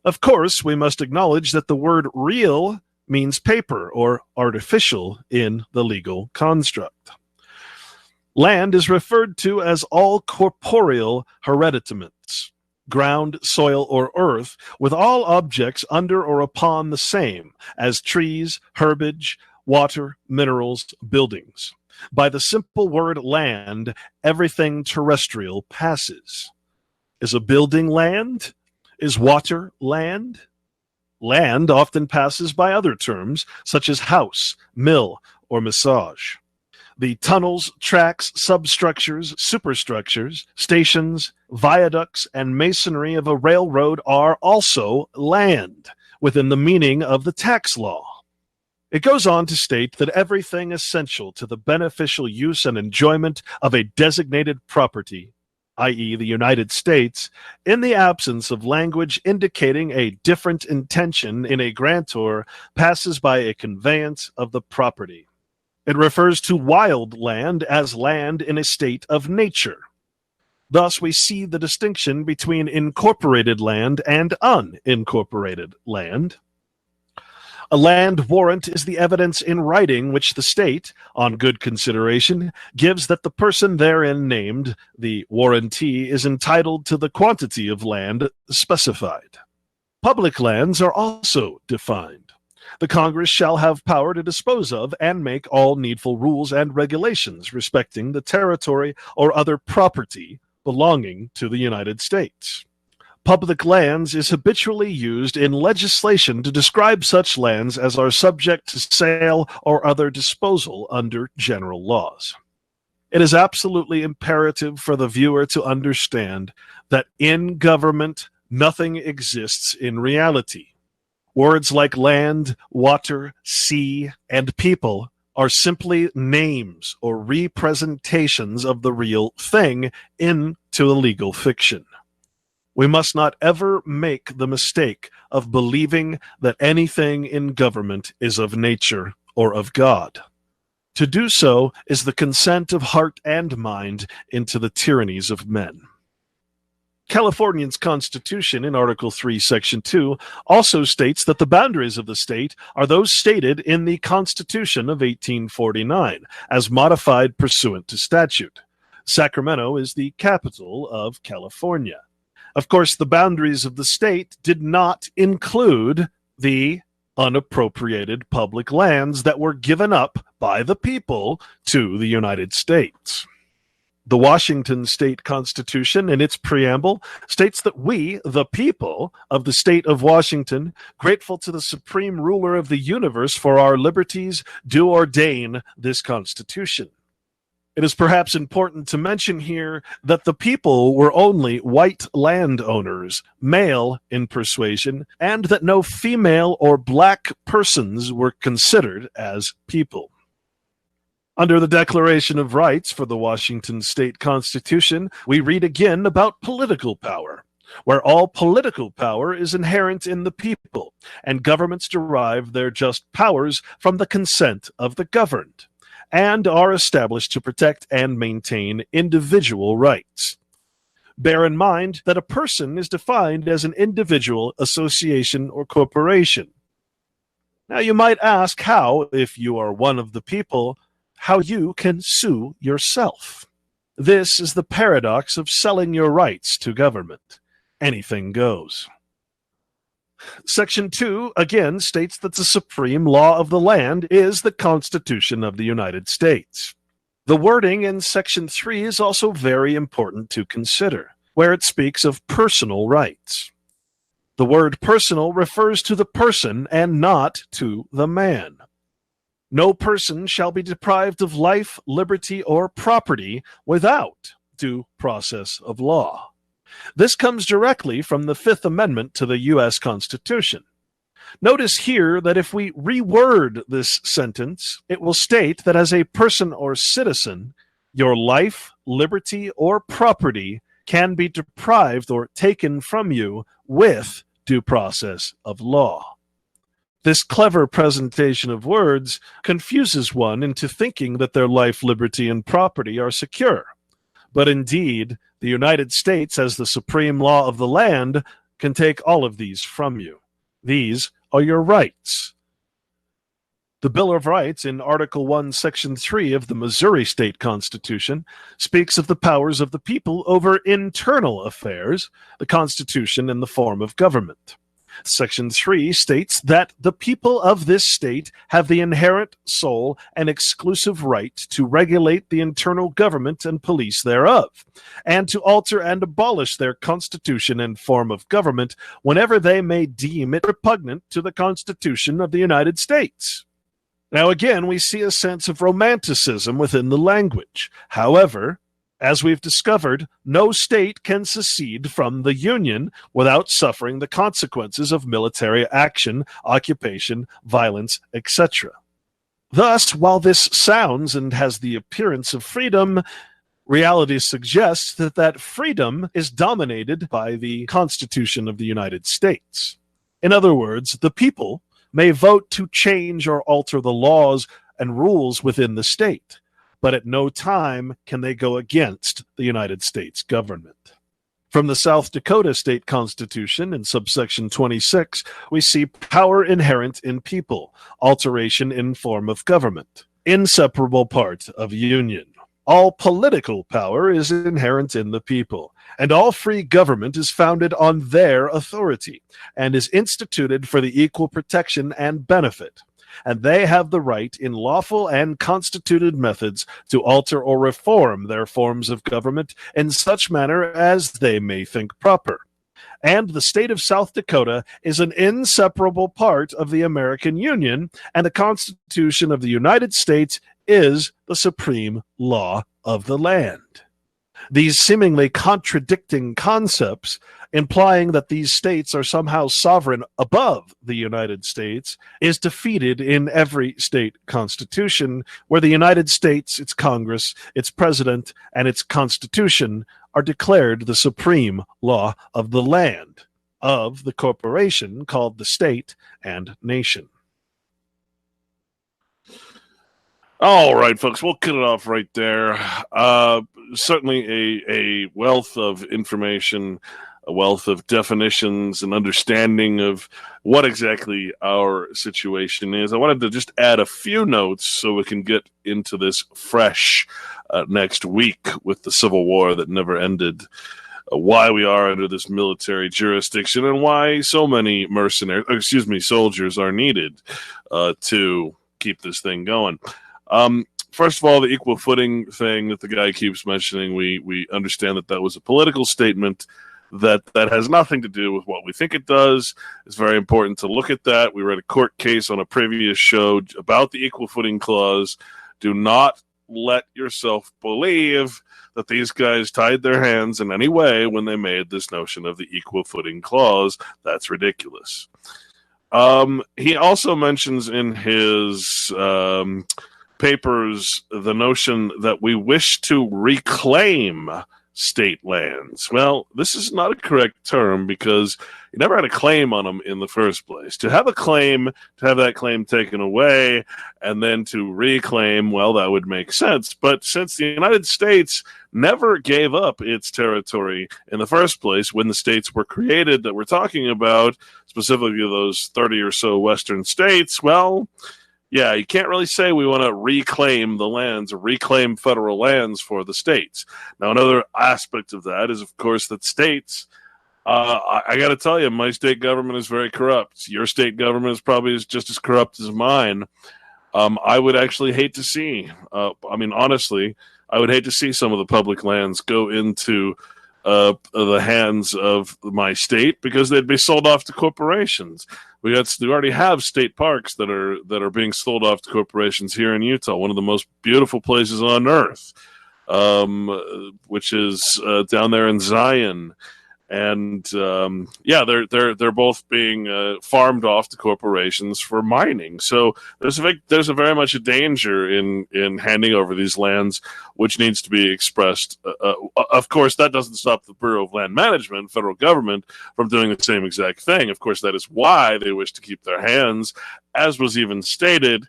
S2: Of course, we must acknowledge that the word real means paper or artificial in the legal construct. Land is referred to as all corporeal hereditaments, ground, soil, or earth, with all objects under or upon the same, as trees, herbage, water, minerals, buildings. By the simple word land, everything terrestrial passes. Is a building land? Is water land? Land often passes by other terms, such as house, mill, or massage. The tunnels, tracks, substructures, superstructures, stations, viaducts, and masonry of a railroad are also land within the meaning of the tax law. It goes on to state that everything essential to the beneficial use and enjoyment of a designated property, i.e. the United States, in the absence of language indicating a different intention in a grantor, passes by a conveyance of the property. It refers to wild land as land in a state of nature. Thus, we see the distinction between incorporated land and unincorporated land. A land warrant is the evidence in writing which the state, on good consideration, gives that the person therein named, the warrantee, is entitled to the quantity of land specified. Public lands are also defined. The Congress shall have power to dispose of and make all needful rules and regulations respecting the territory or other property belonging to the United States. Public lands is habitually used in legislation to describe such lands as are subject to sale or other disposal under general laws. It is absolutely imperative for the viewer to understand that in government, nothing exists in reality. Words like land, water, sea, and people are simply names or representations of the real thing into a legal fiction. We must not ever make the mistake of believing that anything in government is of nature or of God. To do so is the consent of heart and mind into the tyrannies of men. California's Constitution in Article 3, Section 2 also states that the boundaries of the state are those stated in the Constitution of 1849, as modified pursuant to statute. Sacramento is the capital of California. Of course, the boundaries of the state did not include the unappropriated public lands that were given up by the people to the United States. The Washington State Constitution, in its preamble, states that we, the people of the state of Washington, grateful to the supreme ruler of the universe for our liberties, do ordain this Constitution. It is perhaps important to mention here that the people were only white landowners, male in persuasion, and that no female or black persons were considered as people. Under the Declaration of Rights for the Washington State Constitution, we read again about political power, where all political power is inherent in the people, and governments derive their just powers from the consent of the governed, and are established to protect and maintain individual rights. Bear in mind that a person is defined as an individual, association, or corporation. Now you might ask how, if you are one of the people, how you can sue yourself. This is the paradox of selling your rights to government. Anything goes. Section 2 again states that the supreme law of the land is the Constitution of the United States. The wording in Section 3 is also very important to consider, where it speaks of personal rights. The word personal refers to the person and not to the man. No person shall be deprived of life, liberty, or property without due process of law. This comes directly from the Fifth Amendment to the U.S. Constitution. Notice here that if we reword this sentence, it will state that as a person or citizen, your life, liberty, or property can be deprived or taken from you with due process of law. This clever presentation of words confuses one into thinking that their life, liberty, and property are secure. But indeed, the United States, as the supreme law of the land, can take all of these from you. These are your rights. The Bill of Rights in Article 1, Section 3 of the Missouri State Constitution speaks of the powers of the people over internal affairs, the Constitution in the form of government. Section 3 states that the people of this state have the inherent sole and exclusive right to regulate the internal government and police thereof, and to alter and abolish their constitution and form of government whenever they may deem it repugnant to the Constitution of the United States. Now again, we see a sense of romanticism within the language. However, as we've discovered, no state can secede from the Union without suffering the consequences of military action, occupation, violence, etc. Thus, while this sounds and has the appearance of freedom, reality suggests that freedom is dominated by the Constitution of the United States. In other words, the people may vote to change or alter the laws and rules within the state, but at no time can they go against the United States government. From the South Dakota State Constitution in subsection 26, we see power inherent in people, alteration in form of government, inseparable part of union. All political power is inherent in the people, and all free government is founded on their authority, and is instituted for the equal protection and benefit. And they have the right, in lawful and constituted methods, to alter or reform their forms of government in such manner as they may think proper. And the state of South Dakota is an inseparable part of the American Union, and the Constitution of the United States is the supreme law of the land. These seemingly contradicting concepts, implying that these states are somehow sovereign above the United States, is defeated in every state constitution, where the United States, its Congress, its president, and its constitution are declared the supreme law of the land, of the corporation called the state and nation.
S1: All right, folks, we'll cut it off right there. Certainly a wealth of information, a wealth of definitions and understanding of what exactly our situation is. I wanted to just add a few notes so we can get into this fresh next week with the Civil War that never ended, why we are under this military jurisdiction, and why so many soldiers are needed to keep this thing going. First of all, the equal footing thing that the guy keeps mentioning, we understand that was a political statement that has nothing to do with what we think it does. It's very important to look at that. We read a court case on a previous show about the equal footing clause. Do not let yourself believe that these guys tied their hands in any way when they made this notion of the equal footing clause. That's ridiculous. He also mentions in his papers the notion that we wish to reclaim state lands. Well, this is not a correct term because you never had a claim on them in the first place. To have a claim, to have that claim taken away, and then to reclaim, well, that would make sense. But since the United States never gave up its territory in the first place when the states were created that we're talking about, specifically those 30 or so Western states, well, yeah, you can't really say we want to reclaim the lands or reclaim federal lands for the states. Now, another aspect of that is, of course, that states, I got to tell you, my state government is very corrupt. Your state government is probably just as corrupt as mine. I would actually hate to see, honestly, I would hate to see some of the public lands go into the hands of my state because they'd be sold off to corporations. We already have state parks that are being sold off to corporations here in Utah, one of the most beautiful places on earth, which is down there in Zion. And they're both being farmed off to corporations for mining. So there's a very much a danger in handing over these lands, which needs to be expressed. Of course, that doesn't stop the Bureau of Land Management, federal government, from doing the same exact thing. Of course, that is why they wish to keep their hands, as was even stated.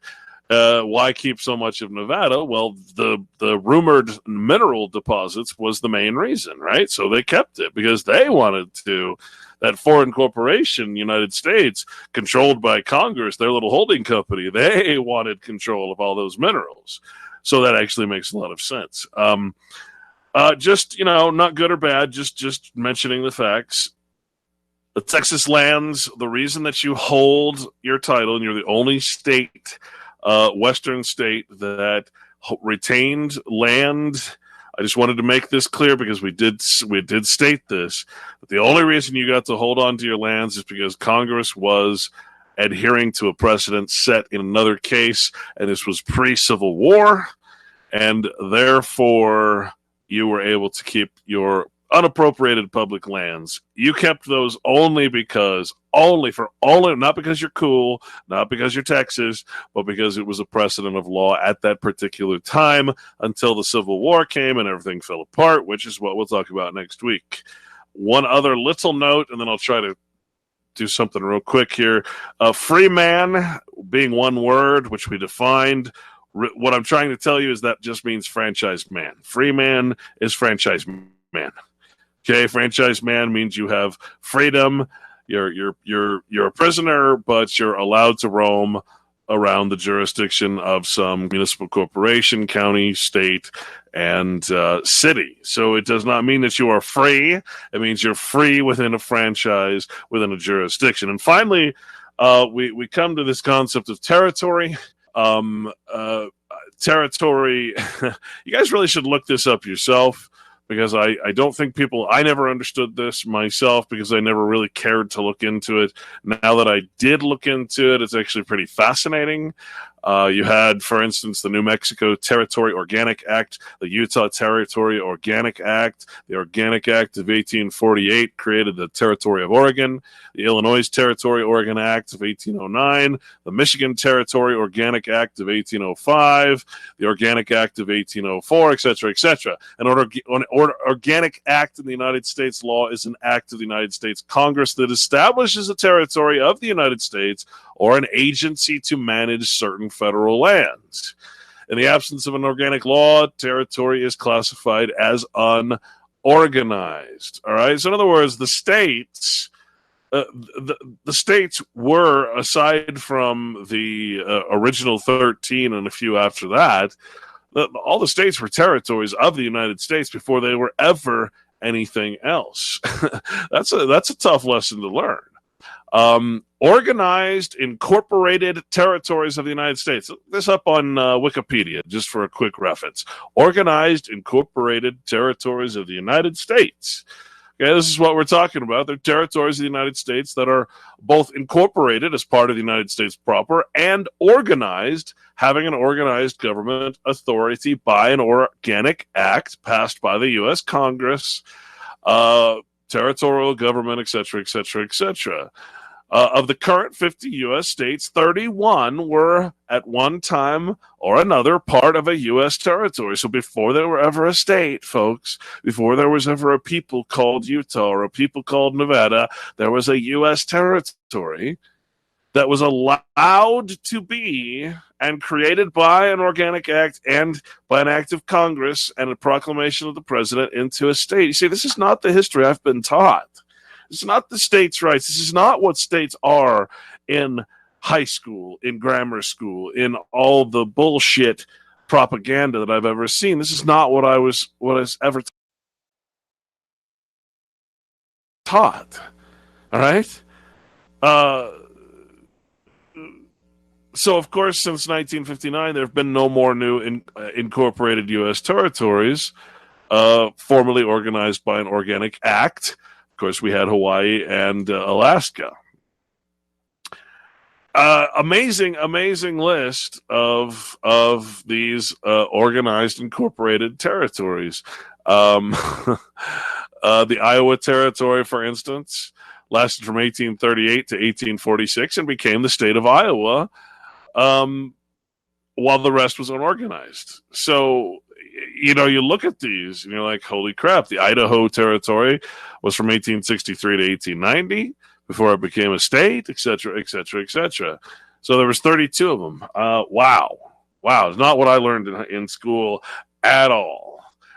S1: Why keep so much of Nevada? Well, the rumored mineral deposits was the main reason, right? So they kept it because they wanted to. That foreign corporation, United States, controlled by Congress, their little holding company, they wanted control of all those minerals. So that actually makes a lot of sense. Just, not good or bad, just mentioning the facts. The Texas lands, the reason that you hold your title and you're the only state, Western state that retained land. I just wanted to make this clear because we did state this. But the only reason you got to hold on to your lands is because Congress was adhering to a precedent set in another case, and this was pre-Civil War, and therefore you were able to keep your unappropriated public lands. You kept those not because you're cool, not because you're Texas, but because it was a precedent of law at that particular time until the Civil War came and everything fell apart, which is what we'll talk about next week. One other little note, and then I'll try to do something real quick here. Free man being one word, which we defined. What I'm trying to tell you is that just means franchise man. Free man is franchise man. Okay, franchise man means you have freedom. You're a prisoner, but you're allowed to roam around the jurisdiction of some municipal corporation, county, state, and city. So it does not mean that you are free. It means you're free within a franchise, within a jurisdiction. And finally, we come to this concept of territory. Territory, you guys really should look this up yourself, because I don't think I never understood this myself because I never really cared to look into it. Now that I did look into it, it's actually pretty fascinating. You had, for instance, the New Mexico Territory Organic Act, the Utah Territory Organic Act. The Organic Act of 1848 created the Territory of Oregon. The Illinois Territory Oregon Act of 1809. The Michigan Territory Organic Act of 1805. The Organic Act of 1804, etc., etc. An organic act in the United States law is an act of the United States Congress that establishes a territory of the United States or an agency to manage certain federal lands. In the absence of an organic law, territory is classified as unorganized. All right. So, in other words, the states, the states were, aside from the original 13 and a few after that, all the states were territories of the United States before they were ever anything else. That's a tough lesson to learn. Organized, incorporated territories of the United States. Look this up on Wikipedia, just for a quick reference. Organized, incorporated territories of the United States. Okay, this is what we're talking about. They're territories of the United States that are both incorporated as part of the United States proper and organized, having an organized government authority by an organic act passed by the U.S. Congress, territorial government, etc., etc., etc. Of the current 50 U.S. states, 31 were at one time or another part of a U.S. territory. So before there were ever a state, folks, before there was ever a people called Utah or a people called Nevada, there was a U.S. territory that was allowed to be and created by an organic act and by an act of Congress and a proclamation of the president into a state. You see, this is not the history I've been taught. This is not the states' rights. This is not what states are in high school, in grammar school, in all the bullshit propaganda that I've ever seen. This is not what I was ever taught. All right? So, of course, since 1959, there have been no more new incorporated U.S. territories formally organized by an organic act. Of course, we had Hawaii and Alaska. Amazing list of these organized incorporated territories. The Iowa Territory, for instance, lasted from 1838 to 1846 and became the state of Iowa, while the rest was unorganized. So, you know, you look at these and you're like, holy crap, the Idaho Territory was from 1863 to 1890 before it became a state, etc., etc., etc. So there was 32 of them. Wow. It's not what I learned in school at all.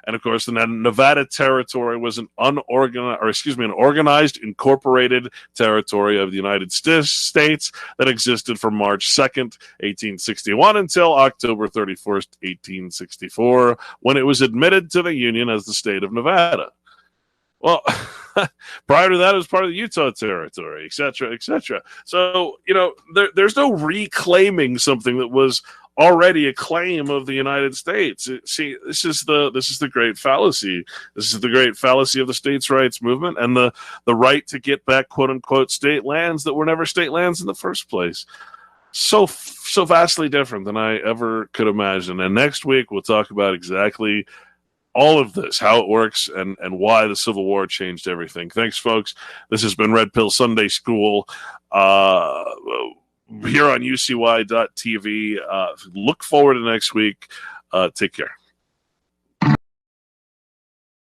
S1: And of course, the Nevada Territory was an organized, incorporated territory of the United States that existed from March 2nd, 1861 until October 31st, 1864, when it was admitted to the Union as the state of Nevada. Well, prior to that, it was part of the Utah Territory, etc., etc. So, you know, there's no reclaiming something that was already a claim of the United States. See, this is the great fallacy. This is the great fallacy of the states' rights movement and the right to get back, quote unquote, state lands that were never state lands in the first place. So vastly different than I ever could imagine. And next week we'll talk about exactly all of this, how it works, and why the Civil War changed everything. Thanks, folks. This has been Red Pill Sunday School here on UCY.tv. Look forward to next week. Take care.